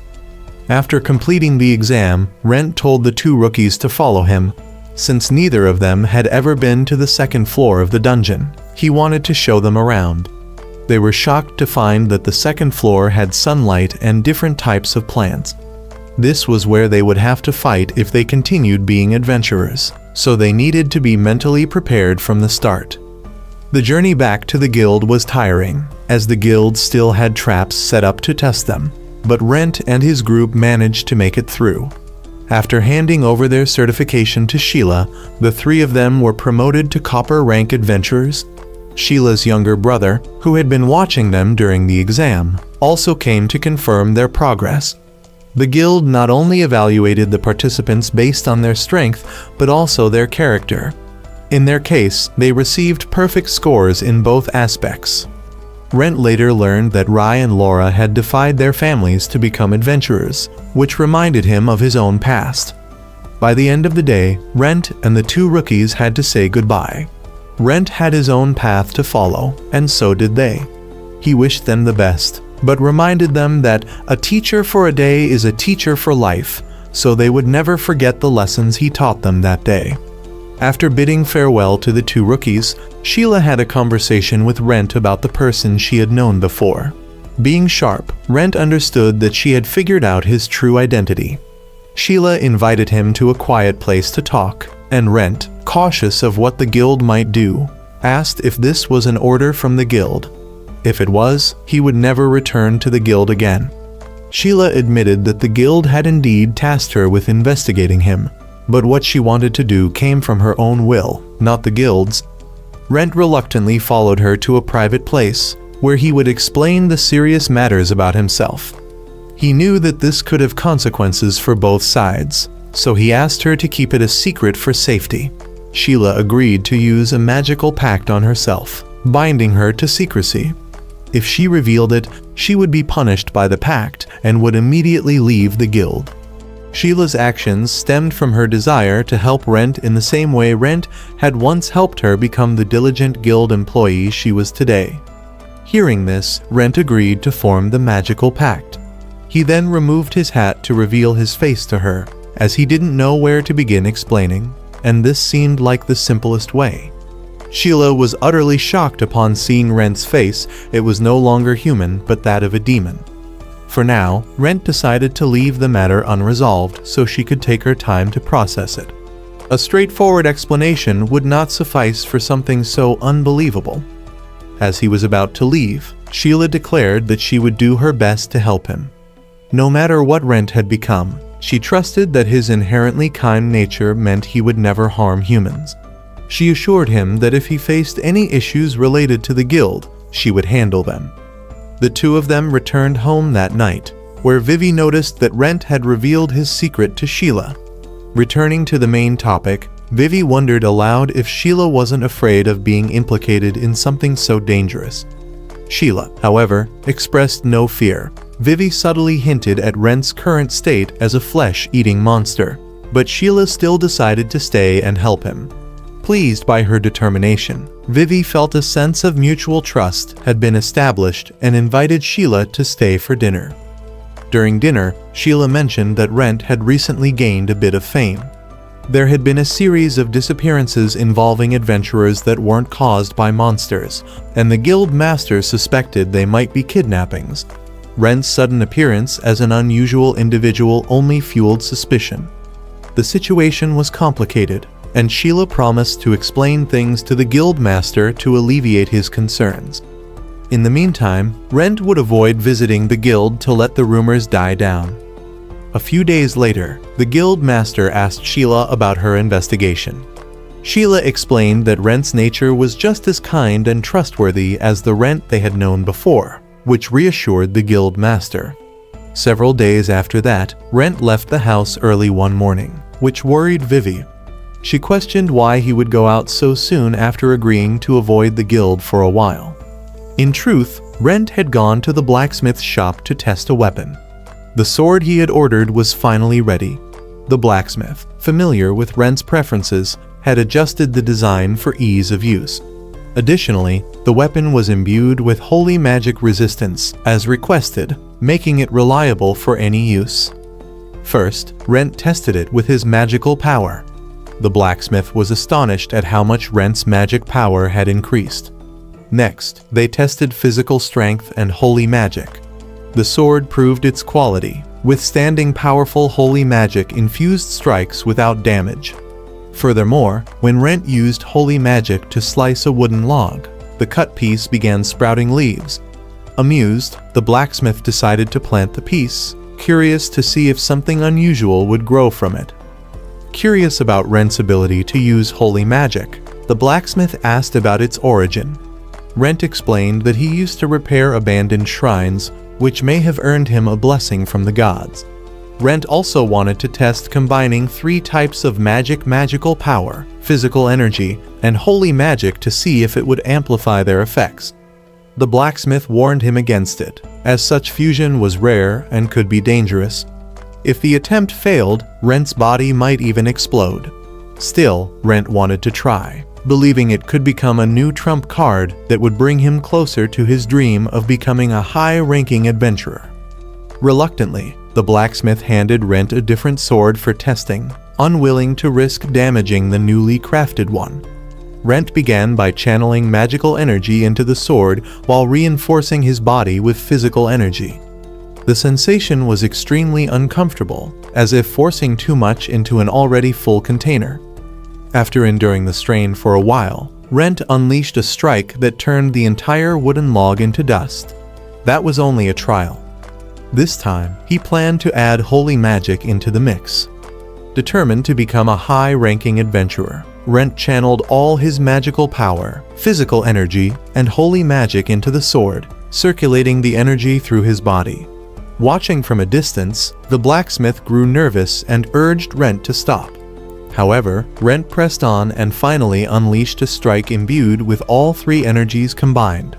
After completing the exam, Rent told the two rookies to follow him. Since neither of them had ever been to the second floor of the dungeon, he wanted to show them around. They were shocked to find that the second floor had sunlight and different types of plants. This was where they would have to fight if they continued being adventurers, so they needed to be mentally prepared from the start. The journey back to the guild was tiring, as the guild still had traps set up to test them, but Rent and his group managed to make it through. After handing over their certification to Sheila, the three of them were promoted to copper rank adventurers. Sheila's younger brother, who had been watching them during the exam, also came to confirm their progress. The guild not only evaluated the participants based on their strength, but also their character. In their case, they received perfect scores in both aspects. Rent later learned that Rai and Laura had defied their families to become adventurers, which reminded him of his own past. By the end of the day, Rent and the two rookies had to say goodbye. Rent had his own path to follow, and so did they. He wished them the best, but reminded them that a teacher for a day is a teacher for life, so they would never forget the lessons he taught them that day. After bidding farewell to the two rookies, Sheila had a conversation with Rent about the person she had known before. Being sharp, Rent understood that she had figured out his true identity. Sheila invited him to a quiet place to talk, and Rent, cautious of what the guild might do, asked if this was an order from the guild. If it was, he would never return to the guild again. Sheila admitted that the guild had indeed tasked her with investigating him, but what she wanted to do came from her own will, not the guild's. Rent reluctantly followed her to a private place, where he would explain the serious matters about himself. He knew that this could have consequences for both sides, so he asked her to keep it a secret for safety. Sheila agreed to use a magical pact on herself, binding her to secrecy. If she revealed it, she would be punished by the pact and would immediately leave the guild. Sheila's actions stemmed from her desire to help Rent in the same way Rent had once helped her become the diligent guild employee she was today. Hearing this, Rent agreed to form the magical pact. He then removed his hat to reveal his face to her, as he didn't know where to begin explaining, and this seemed like the simplest way. Sheila was utterly shocked upon seeing Rent's face. It was no longer human, but that of a demon. For now, Rent decided to leave the matter unresolved so she could take her time to process it. A straightforward explanation would not suffice for something so unbelievable. As he was about to leave, Sheila declared that she would do her best to help him. No matter what Rent had become, she trusted that his inherently kind nature meant he would never harm humans. She assured him that if he faced any issues related to the guild, she would handle them. The two of them returned home that night, where Vivi noticed that Rent had revealed his secret to Sheila. Returning to the main topic, Vivi wondered aloud if Sheila wasn't afraid of being implicated in something so dangerous. Sheila, however, expressed no fear. Vivi subtly hinted at Rent's current state as a flesh-eating monster, but Sheila still decided to stay and help him. Pleased by her determination, Vivi felt a sense of mutual trust had been established and invited Sheila to stay for dinner. During dinner, Sheila mentioned that Rent had recently gained a bit of fame. There had been a series of disappearances involving adventurers that weren't caused by monsters, and the guild master suspected they might be kidnappings. Rent's sudden appearance as an unusual individual only fueled suspicion. The situation was complicated, and Sheila promised to explain things to the guild master to alleviate his concerns. In the meantime, Rent would avoid visiting the guild to let the rumors die down. A few days later, the guild master asked Sheila about her investigation. Sheila explained that Rent's nature was just as kind and trustworthy as the Rent they had known before, which reassured the guild master. Several days after that, Rent left the house early one morning, which worried Vivi. She questioned why he would go out so soon after agreeing to avoid the guild for a while. In truth, Rent had gone to the blacksmith's shop to test a weapon. The sword he had ordered was finally ready. The blacksmith, familiar with Rent's preferences, had adjusted the design for ease of use. Additionally, the weapon was imbued with holy magic resistance, as requested, making it reliable for any use. First, Rent tested it with his magical power. The blacksmith was astonished at how much Rent's magic power had increased. Next, they tested physical strength and holy magic. The sword proved its quality, withstanding powerful holy magic-infused strikes without damage. Furthermore, when Rent used holy magic to slice a wooden log, the cut piece began sprouting leaves. Amused, the blacksmith decided to plant the piece, curious to see if something unusual would grow from it. Curious about Rent's ability to use holy magic, the blacksmith asked about its origin. Rent explained that he used to repair abandoned shrines, which may have earned him a blessing from the gods. Rent also wanted to test combining 3 types of magical power, physical energy, and holy magic to see if it would amplify their effects. The blacksmith warned him against it, as such fusion was rare and could be dangerous. If the attempt failed, Rent's body might even explode. Still, Rent wanted to try, believing it could become a new trump card that would bring him closer to his dream of becoming a high-ranking adventurer. Reluctantly, the blacksmith handed Rent a different sword for testing, unwilling to risk damaging the newly crafted one. Rent began by channeling magical energy into the sword while reinforcing his body with physical energy. The sensation was extremely uncomfortable, as if forcing too much into an already full container. After enduring the strain for a while, Rent unleashed a strike that turned the entire wooden log into dust. That was only a trial. This time, he planned to add holy magic into the mix. Determined to become a high-ranking adventurer, Rent channeled all his magical power, physical energy, and holy magic into the sword, circulating the energy through his body. Watching from a distance, the blacksmith grew nervous and urged Rent to stop. However, Rent pressed on and finally unleashed a strike imbued with all 3 energies combined.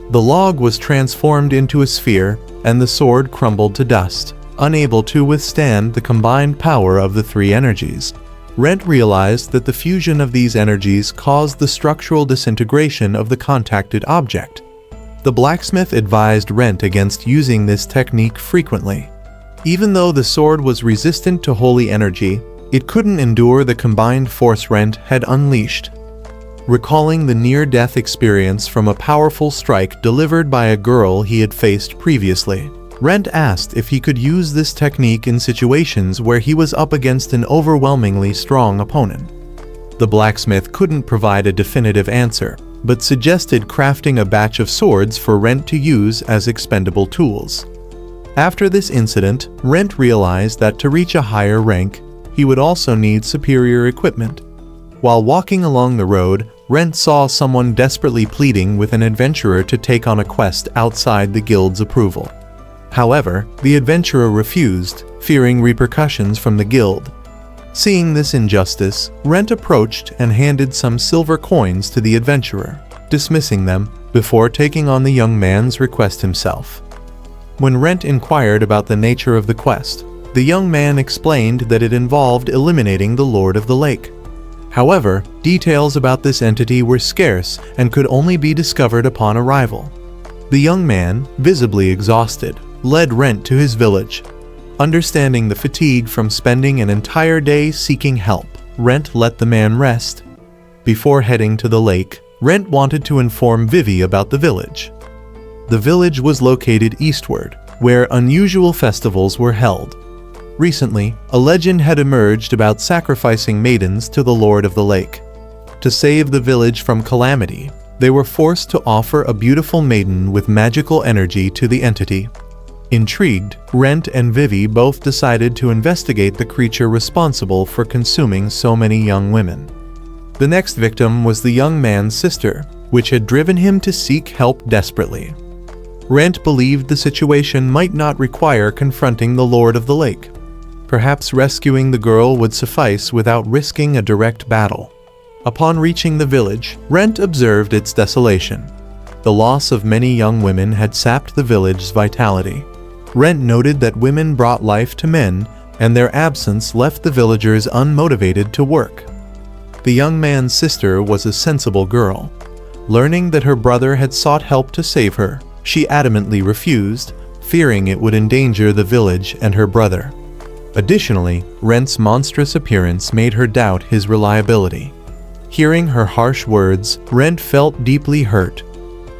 The log was transformed into a sphere, and the sword crumbled to dust, unable to withstand the combined power of the 3 energies. Rent realized that the fusion of these energies caused the structural disintegration of the contacted object. The blacksmith advised Rent against using this technique frequently. Even though the sword was resistant to holy energy, it couldn't endure the combined force Rent had unleashed. Recalling the near-death experience from a powerful strike delivered by a girl he had faced previously, Rent asked if he could use this technique in situations where he was up against an overwhelmingly strong opponent. The blacksmith couldn't provide a definitive answer, but suggested crafting a batch of swords for Rent to use as expendable tools. After this incident, Rent realized that to reach a higher rank, he would also need superior equipment. While walking along the road, Rent saw someone desperately pleading with an adventurer to take on a quest outside the guild's approval. However, the adventurer refused, fearing repercussions from the guild. Seeing this injustice, Rent approached and handed some silver coins to the adventurer, dismissing them before taking on the young man's request himself. When Rent inquired about the nature of the quest, the young man explained that it involved eliminating the Lord of the Lake. However, details about this entity were scarce and could only be discovered upon arrival. The young man, visibly exhausted, led Rent to his village. Understanding the fatigue from spending an entire day seeking help, Rent let the man rest. Before heading to the lake, Rent wanted to inform Vivi about the village. The village was located eastward, where unusual festivals were held. Recently, a legend had emerged about sacrificing maidens to the Lord of the Lake. To save the village from calamity, they were forced to offer a beautiful maiden with magical energy to the entity. Intrigued, Rent and Vivi both decided to investigate the creature responsible for consuming so many young women. The next victim was the young man's sister, which had driven him to seek help desperately. Rent believed the situation might not require confronting the Lord of the Lake. Perhaps rescuing the girl would suffice without risking a direct battle. Upon reaching the village, Rent observed its desolation. The loss of many young women had sapped the village's vitality. Rent noted that women brought life to men, and their absence left the villagers unmotivated to work. The young man's sister was a sensible girl. Learning that her brother had sought help to save her, she adamantly refused, fearing it would endanger the village and her brother. Additionally, Rent's monstrous appearance made her doubt his reliability. Hearing her harsh words, Rent felt deeply hurt.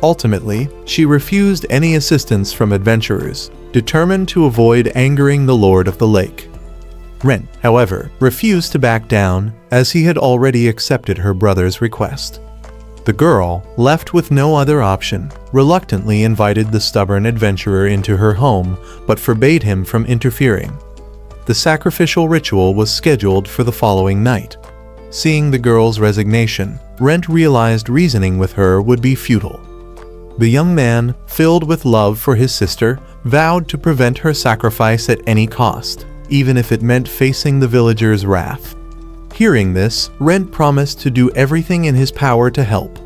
Ultimately, she refused any assistance from adventurers, determined to avoid angering the Lord of the Lake. Rent, however, refused to back down, as he had already accepted her brother's request. The girl, left with no other option, reluctantly invited the stubborn adventurer into her home, but forbade him from interfering. The sacrificial ritual was scheduled for the following night. Seeing the girl's resignation, Rent realized reasoning with her would be futile. The young man, filled with love for his sister, vowed to prevent her sacrifice at any cost, even if it meant facing the villagers' wrath. Hearing this, Rent promised to do everything in his power to help.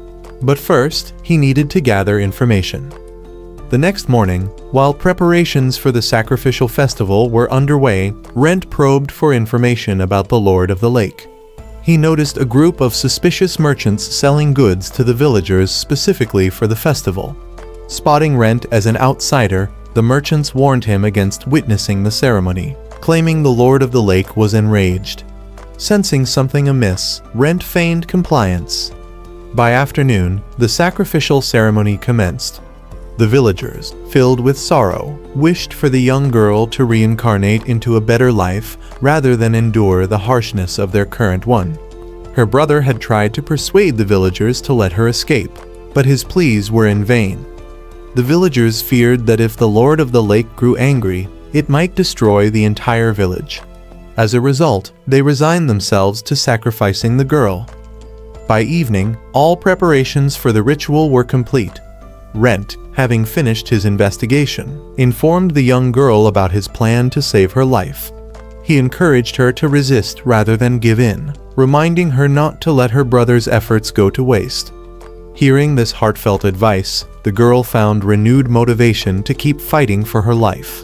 But first, he needed to gather information. The next morning, while preparations for the sacrificial festival were underway, Rent probed for information about the Lord of the Lake. He noticed a group of suspicious merchants selling goods to the villagers specifically for the festival. Spotting Rent as an outsider, the merchants warned him against witnessing the ceremony, claiming the Lord of the Lake was enraged. Sensing something amiss, Rent feigned compliance. By afternoon, the sacrificial ceremony commenced. The villagers, filled with sorrow, wished for the young girl to reincarnate into a better life rather than endure the harshness of their current one. Her brother had tried to persuade the villagers to let her escape, but his pleas were in vain. The villagers feared that if the Lord of the Lake grew angry, it might destroy the entire village. As a result, they resigned themselves to sacrificing the girl. By evening, all preparations for the ritual were complete. Rent, having finished his investigation, informed the young girl about his plan to save her life. He encouraged her to resist rather than give in, reminding her not to let her brother's efforts go to waste. Hearing this heartfelt advice, the girl found renewed motivation to keep fighting for her life.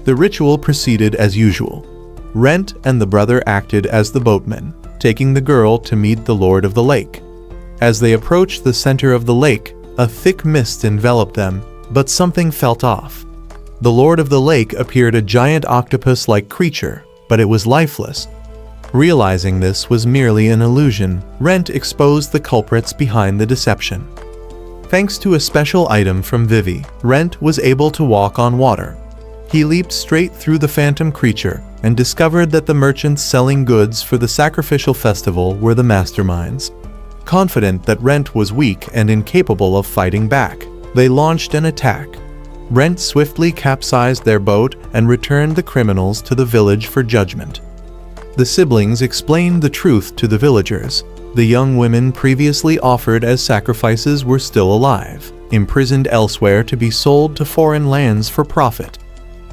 The ritual proceeded as usual. Rent and the brother acted as the boatmen, taking the girl to meet the Lord of the Lake. As they approached the center of the lake, A thick mist enveloped them, but something felt off. The Lord of the Lake appeared a giant octopus-like creature, but it was lifeless. Realizing this was merely an illusion, Rent exposed the culprits behind the deception. Thanks to a special item from Vivi, Rent was able to walk on water. He leaped straight through the phantom creature and discovered that the merchants selling goods for the sacrificial festival were the masterminds. Confident that Rent was weak and incapable of fighting back, they launched an attack. Rent swiftly capsized their boat and returned the criminals to the village for judgment. The siblings explained the truth to the villagers. The young women previously offered as sacrifices were still alive, imprisoned elsewhere to be sold to foreign lands for profit.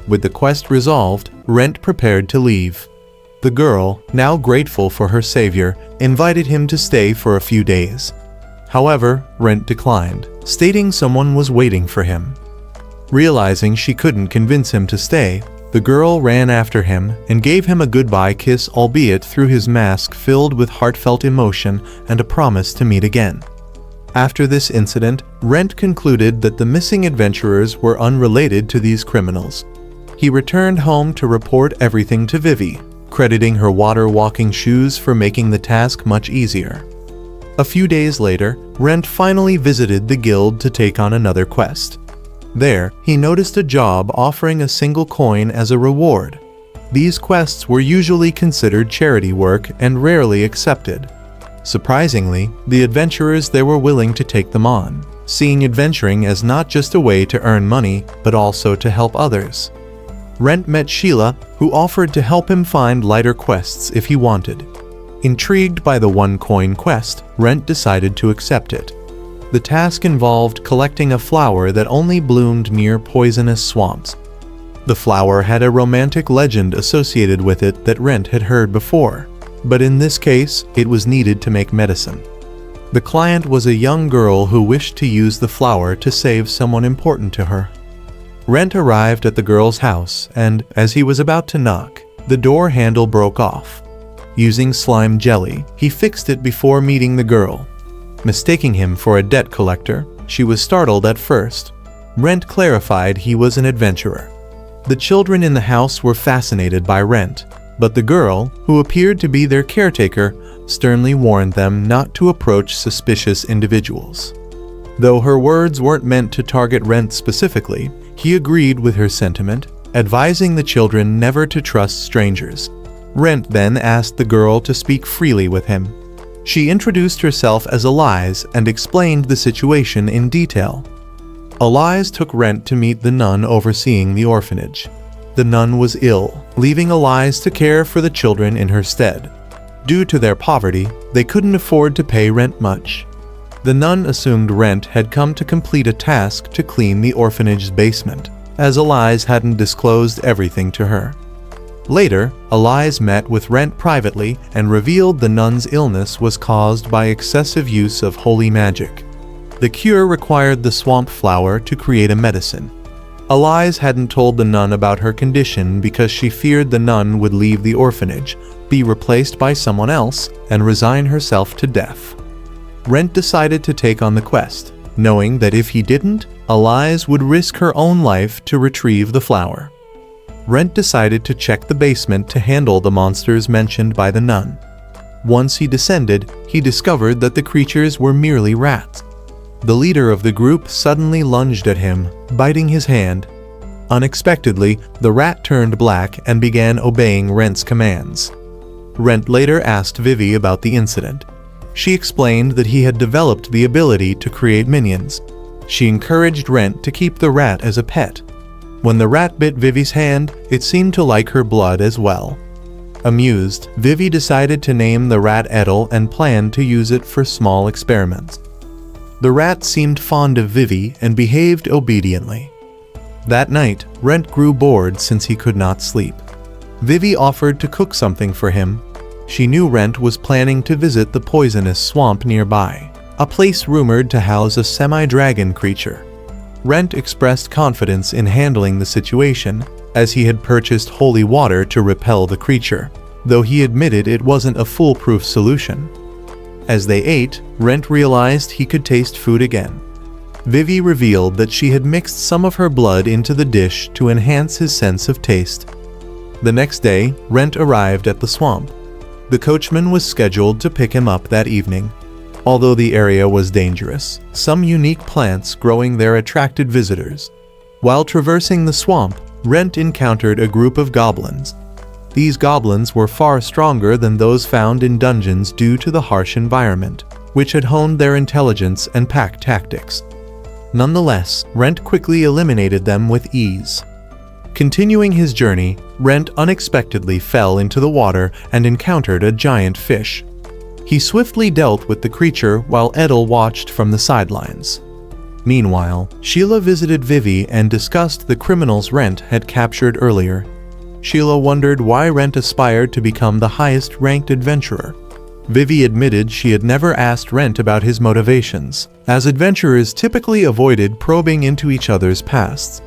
With the quest resolved, Rent prepared to leave. The girl, now grateful for her savior, invited him to stay for a few days. However, Rent declined, stating someone was waiting for him. Realizing she couldn't convince him to stay, the girl ran after him and gave him a goodbye kiss, albeit through his mask filled with heartfelt emotion and a promise to meet again. After this incident, Rent concluded that the missing adventurers were unrelated to these criminals. He returned home to report everything to Vivi, crediting her water-walking shoes for making the task much easier. A few days later, Rent finally visited the guild to take on another quest. There, he noticed a job offering a single coin as a reward. These quests were usually considered charity work and rarely accepted. Surprisingly, the adventurers there were willing to take them on, seeing adventuring as not just a way to earn money, but also to help others. Rent met Sheila, who offered to help him find lighter quests if he wanted. Intrigued by the one-coin quest, Rent decided to accept it. The task involved collecting a flower that only bloomed near poisonous swamps. The flower had a romantic legend associated with it that Rent had heard before, but in this case, it was needed to make medicine. The client was a young girl who wished to use the flower to save someone important to her. Rent arrived at the girl's house, and as he was about to knock, the door handle broke off. Using slime jelly, he fixed it before meeting the girl. Mistaking him for a debt collector, she was startled at first. Rent clarified he was an adventurer. The children in the house were fascinated by Rent, but the girl, who appeared to be their caretaker, sternly warned them not to approach suspicious individuals. Though her words weren't meant to target Rent specifically, he agreed with her sentiment, advising the children never to trust strangers. Rent then asked the girl to speak freely with him. She introduced herself as Elise and explained the situation in detail. Elise took Rent to meet the nun overseeing the orphanage. The nun was ill, leaving Elise to care for the children in her stead. Due to their poverty, they couldn't afford to pay Rent much. The nun assumed Rent had come to complete a task to clean the orphanage's basement, as Elise hadn't disclosed everything to her. Later, Elise met with Rent privately and revealed the nun's illness was caused by excessive use of holy magic. The cure required the swamp flower to create a medicine. Elise hadn't told the nun about her condition because she feared the nun would leave the orphanage, be replaced by someone else, and resign herself to death. Rent decided to take on the quest, knowing that if he didn't, Elise would risk her own life to retrieve the flower. Rent decided to check the basement to handle the monsters mentioned by the nun. Once he descended, he discovered that the creatures were merely rats. The leader of the group suddenly lunged at him, biting his hand. Unexpectedly, the rat turned black and began obeying Rent's commands. Rent later asked Vivi about the incident. She explained that he had developed the ability to create minions. She encouraged Rent to keep the rat as a pet. When the rat bit Vivi's hand, it seemed to like her blood as well. Amused, Vivi decided to name the rat Edel and planned to use it for small experiments. The rat seemed fond of Vivi and behaved obediently. That night, Rent grew bored since he could not sleep. Vivi offered to cook something for him. She knew Rent was planning to visit the poisonous swamp nearby, a place rumored to house a semi-dragon creature. Rent expressed confidence in handling the situation, as he had purchased holy water to repel the creature, though he admitted it wasn't a foolproof solution. As they ate, Rent realized he could taste food again. Vivi revealed that she had mixed some of her blood into the dish to enhance his sense of taste. The next day, Rent arrived at the swamp. The coachman was scheduled to pick him up that evening. Although the area was dangerous, some unique plants growing there attracted visitors. While traversing the swamp, Rent encountered a group of goblins. These goblins were far stronger than those found in dungeons due to the harsh environment, which had honed their intelligence and pack tactics. Nonetheless, Rent quickly eliminated them with ease. Continuing his journey, Rent unexpectedly fell into the water and encountered a giant fish. He swiftly dealt with the creature while Edel watched from the sidelines. Meanwhile, Sheila visited Vivi and discussed the criminals Rent had captured earlier. Sheila wondered why Rent aspired to become the highest-ranked adventurer. Vivi admitted she had never asked Rent about his motivations, as adventurers typically avoided probing into each other's pasts.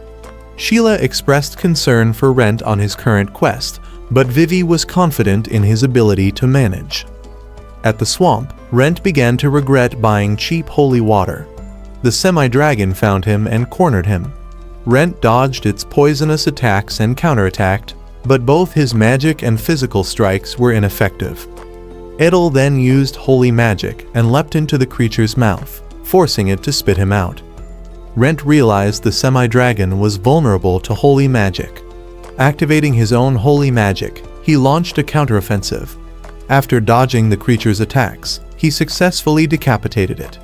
Sheila expressed concern for Rent on his current quest, but Vivi was confident in his ability to manage. At the swamp, Rent began to regret buying cheap holy water. The semi-dragon found him and cornered him. Rent dodged its poisonous attacks and counterattacked, but both his magic and physical strikes were ineffective. Edel then used holy magic and leapt into the creature's mouth, forcing it to spit him out. Rent realized the semi-dragon was vulnerable to holy magic. Activating his own holy magic, he launched a counteroffensive. After dodging the creature's attacks, he successfully decapitated it.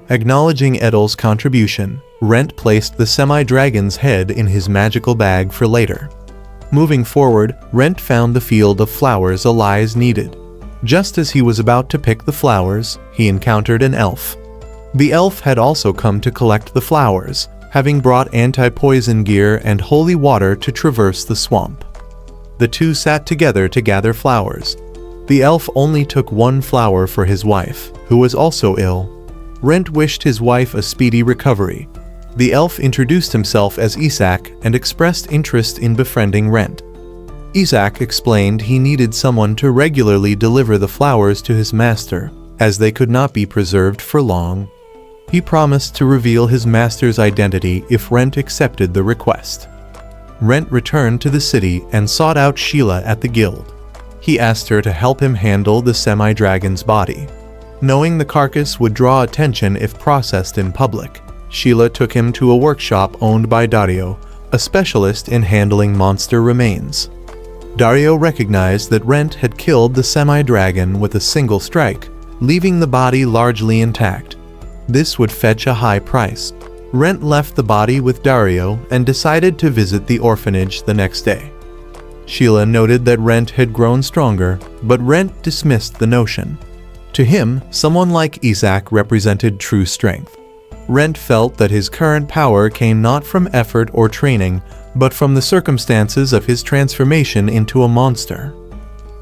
Acknowledging Edel's contribution, Rent placed the semi-dragon's head in his magical bag for later. Moving forward, Rent found the field of flowers Elias needed. Just as he was about to pick the flowers, he encountered an elf. The elf had also come to collect the flowers, having brought anti-poison gear and holy water to traverse the swamp. The two sat together to gather flowers. The elf only took one flower for his wife, who was also ill. Rent wished his wife a speedy recovery. The elf introduced himself as Isaac and expressed interest in befriending Rent. Isaac explained he needed someone to regularly deliver the flowers to his master, as they could not be preserved for long. He promised to reveal his master's identity if Rent accepted the request. Rent returned to the city and sought out Sheila at the guild. He asked her to help him handle the semi-dragon's body. Knowing the carcass would draw attention if processed in public, Sheila took him to a workshop owned by Dario, a specialist in handling monster remains. Dario recognized that Rent had killed the semi-dragon with a single strike, leaving the body largely intact. This would fetch a high price. Rent left the body with Dario and decided to visit the orphanage the next day. Sheila noted that Rent had grown stronger, but Rent dismissed the notion. To him, someone like Isaac represented true strength. Rent felt that his current power came not from effort or training, but from the circumstances of his transformation into a monster.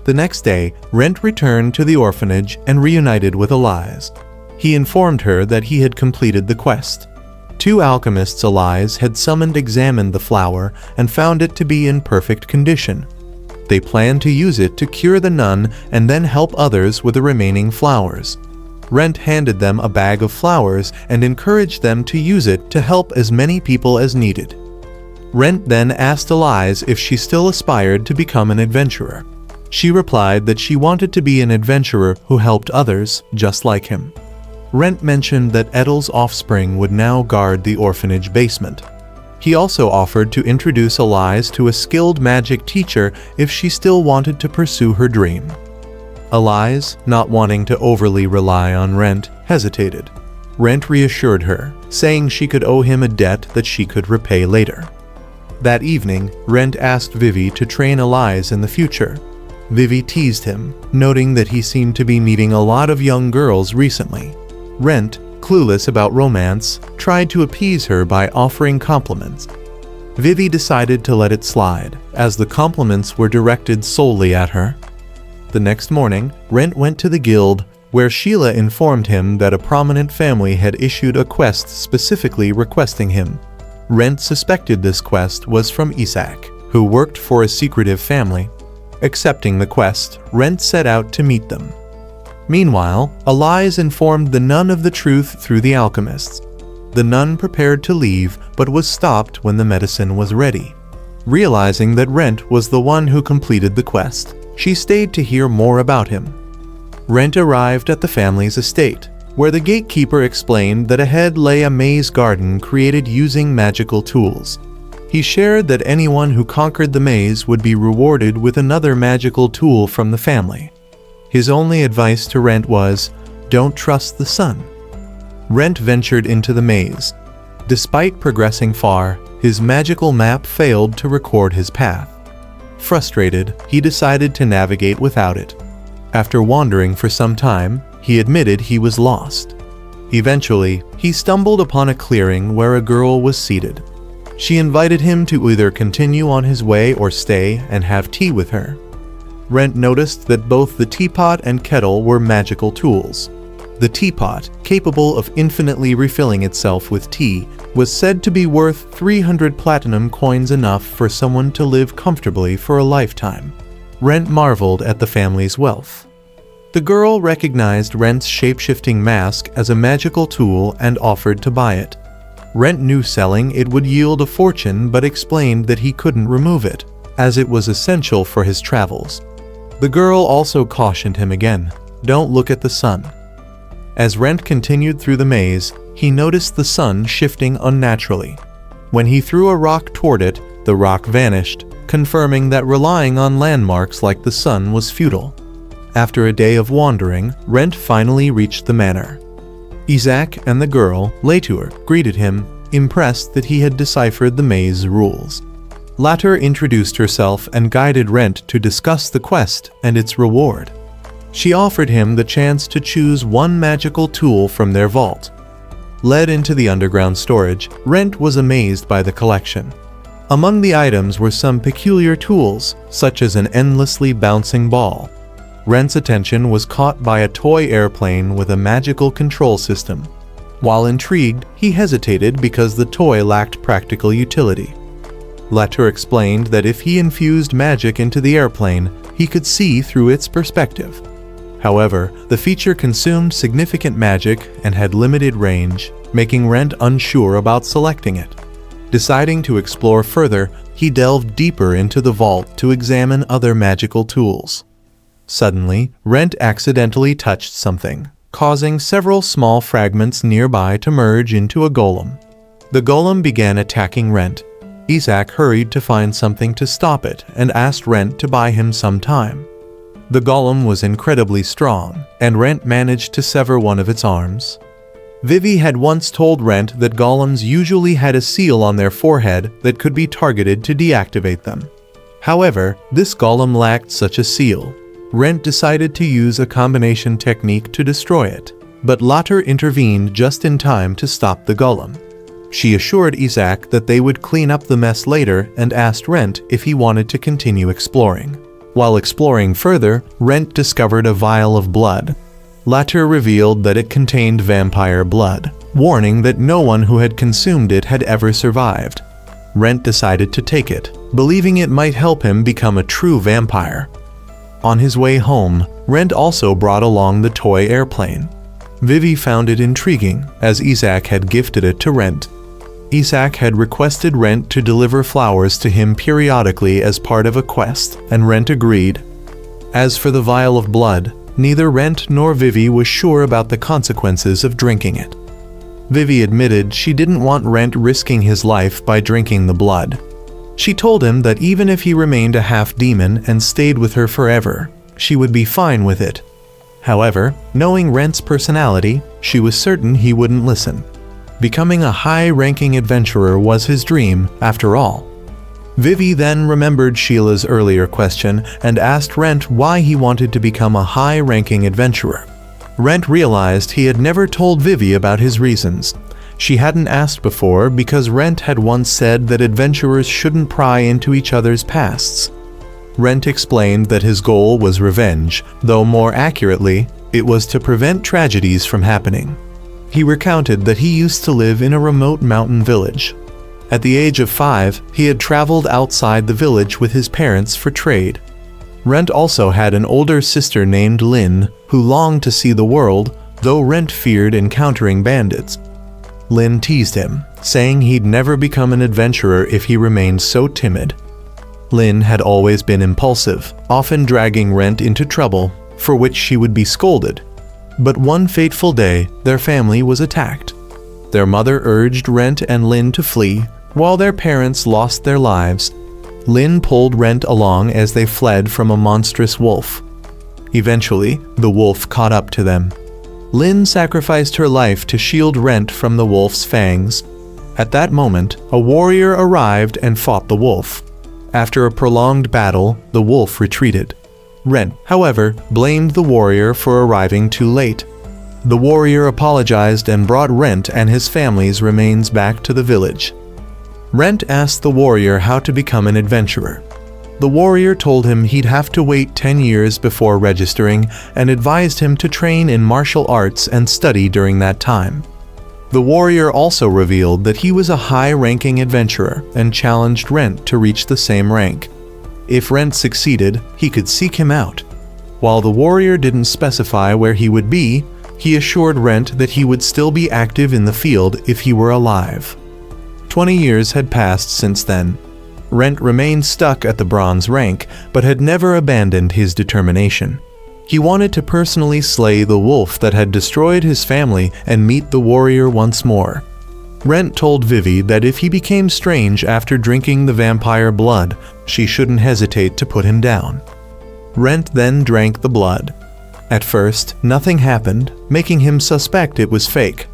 The next day, Rent returned to the orphanage and reunited with Elias. He informed her that he had completed the quest. Two alchemists Elias had summoned examined the flower and found it to be in perfect condition. They planned to use it to cure the nun and then help others with the remaining flowers. Rent handed them a bag of flowers and encouraged them to use it to help as many people as needed. Rent then asked Elias if she still aspired to become an adventurer. She replied that she wanted to be an adventurer who helped others just like him. Rent mentioned that Edel's offspring would now guard the orphanage basement. He also offered to introduce Elias to a skilled magic teacher if she still wanted to pursue her dream. Elias, not wanting to overly rely on Rent, hesitated. Rent reassured her, saying she could owe him a debt that she could repay later. That evening, Rent asked Vivi to train Elias in the future. Vivi teased him, noting that he seemed to be meeting a lot of young girls recently. Rent, clueless about romance, tried to appease her by offering compliments. Vivi decided to let it slide, as the compliments were directed solely at her. The next morning, Rent went to the guild, where Sheila informed him that a prominent family had issued a quest specifically requesting him. Rent suspected this quest was from Isaac, who worked for a secretive family. Accepting the quest, Rent set out to meet them. Meanwhile, Elias informed the nun of the truth through the alchemists. The nun prepared to leave but was stopped when the medicine was ready. Realizing that Rent was the one who completed the quest, she stayed to hear more about him. Rent arrived at the family's estate, where the gatekeeper explained that ahead lay a maze garden created using magical tools. He shared that anyone who conquered the maze would be rewarded with another magical tool from the family. His only advice to Rent was, "Don't trust the sun." Rent ventured into the maze. Despite progressing far, his magical map failed to record his path. Frustrated, he decided to navigate without it. After wandering for some time, he admitted he was lost. Eventually, he stumbled upon a clearing where a girl was seated. She invited him to either continue on his way or stay and have tea with her. Rent noticed that both the teapot and kettle were magical tools. The teapot, capable of infinitely refilling itself with tea, was said to be worth 300 platinum coins, enough for someone to live comfortably for a lifetime. Rent marveled at the family's wealth. The girl recognized Rent's shape-shifting mask as a magical tool and offered to buy it. Rent knew selling it would yield a fortune, but explained that he couldn't remove it, as it was essential for his travels. The girl also cautioned him again, "Don't look at the sun." As Rent continued through the maze, he noticed the sun shifting unnaturally. When he threw a rock toward it, the rock vanished, confirming that relying on landmarks like the sun was futile. After a day of wandering, Rent finally reached the manor. Isaac and the girl, Latour, greeted him, impressed that he had deciphered the maze rules. Latour introduced herself and guided Rent to discuss the quest and its reward. She offered him the chance to choose one magical tool from their vault. Led into the underground storage, Rent was amazed by the collection. Among the items were some peculiar tools, such as an endlessly bouncing ball. Rent's attention was caught by a toy airplane with a magical control system. While intrigued, he hesitated because the toy lacked practical utility. Latour explained that if he infused magic into the airplane, he could see through its perspective. However, the feature consumed significant magic and had limited range, making Rent unsure about selecting it. Deciding to explore further, he delved deeper into the vault to examine other magical tools. Suddenly, Rent accidentally touched something, causing several small fragments nearby to merge into a golem. The golem began attacking Rent. Isaac hurried to find something to stop it and asked Rent to buy him some time. The golem was incredibly strong, and Rent managed to sever one of its arms. Vivi had once told Rent that golems usually had a seal on their forehead that could be targeted to deactivate them. However, this golem lacked such a seal. Rent decided to use a combination technique to destroy it, but Latour intervened just in time to stop the golem. She assured Isaac that they would clean up the mess later and asked Rent if he wanted to continue exploring. While exploring further, Rent discovered a vial of blood. Latour revealed that it contained vampire blood, warning that no one who had consumed it had ever survived. Rent decided to take it, believing it might help him become a true vampire. On his way home, Rent also brought along the toy airplane. Vivi found it intriguing, as Isaac had gifted it to Rent. Isaac had requested Rent to deliver flowers to him periodically as part of a quest, and Rent agreed. As for the vial of blood, neither Rent nor Vivi was sure about the consequences of drinking it. Vivi admitted she didn't want Rent risking his life by drinking the blood. She told him that even if he remained a half-demon and stayed with her forever, she would be fine with it. However, knowing Rent's personality, she was certain he wouldn't listen. Becoming a high-ranking adventurer was his dream, after all. Vivi then remembered Sheila's earlier question and asked Rent why he wanted to become a high-ranking adventurer. Rent realized he had never told Vivi about his reasons. She hadn't asked before because Rent had once said that adventurers shouldn't pry into each other's pasts. Rent explained that his goal was revenge, though more accurately, it was to prevent tragedies from happening. He recounted that he used to live in a remote mountain village. At the age of 5, he had traveled outside the village with his parents for trade. Rent also had an older sister named Lynn, who longed to see the world, though Rent feared encountering bandits. Lin teased him, saying he'd never become an adventurer if he remained so timid. Lin had always been impulsive, often dragging Rent into trouble, for which she would be scolded. But one fateful day, their family was attacked. Their mother urged Rent and Lin to flee, while their parents lost their lives. Lin pulled Rent along as they fled from a monstrous wolf. Eventually, the wolf caught up to them. Lin sacrificed her life to shield Rent from the wolf's fangs. At that moment, a warrior arrived and fought the wolf. After a prolonged battle, the wolf retreated. Rent, however, blamed the warrior for arriving too late. The warrior apologized and brought Rent and his family's remains back to the village. Rent asked the warrior how to become an adventurer. The warrior told him he'd have to wait 10 years before registering and advised him to train in martial arts and study during that time. The warrior also revealed that he was a high-ranking adventurer and challenged Rent to reach the same rank. If Rent succeeded, he could seek him out. While the warrior didn't specify where he would be, he assured Rent that he would still be active in the field if he were alive. 20 years had passed since then. Rent remained stuck at the bronze rank, but had never abandoned his determination. He wanted to personally slay the wolf that had destroyed his family and meet the warrior once more. Rent told Vivi that if he became strange after drinking the vampire blood, she shouldn't hesitate to put him down. Rent then drank the blood. At first, nothing happened, making him suspect it was fake.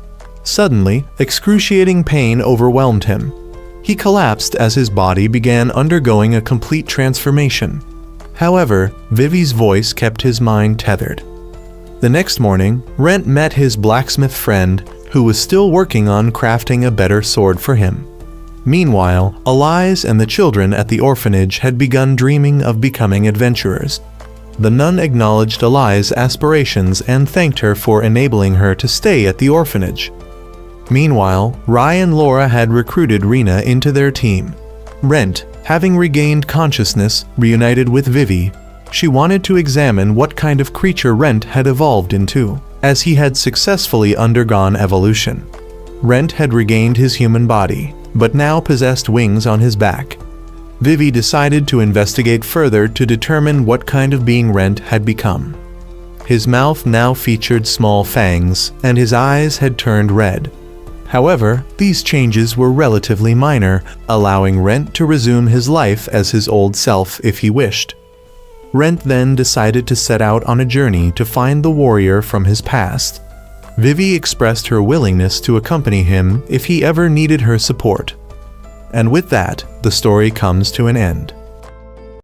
Suddenly, excruciating pain overwhelmed him. He collapsed as his body began undergoing a complete transformation. However, Vivi's voice kept his mind tethered. The next morning, Rent met his blacksmith friend, who was still working on crafting a better sword for him. Meanwhile, Elise and the children at the orphanage had begun dreaming of becoming adventurers. The nun acknowledged Elise's aspirations and thanked her for enabling her to stay at the orphanage. Meanwhile, Rai and Laura had recruited Rena into their team. Rent, having regained consciousness, reunited with Vivi. She wanted to examine what kind of creature Rent had evolved into, as he had successfully undergone evolution. Rent had regained his human body, but now possessed wings on his back. Vivi decided to investigate further to determine what kind of being Rent had become. His mouth now featured small fangs, and his eyes had turned red. However, these changes were relatively minor, allowing Rent to resume his life as his old self if he wished. Rent then decided to set out on a journey to find the warrior from his past. Vivi expressed her willingness to accompany him if he ever needed her support. And with that, the story comes to an end.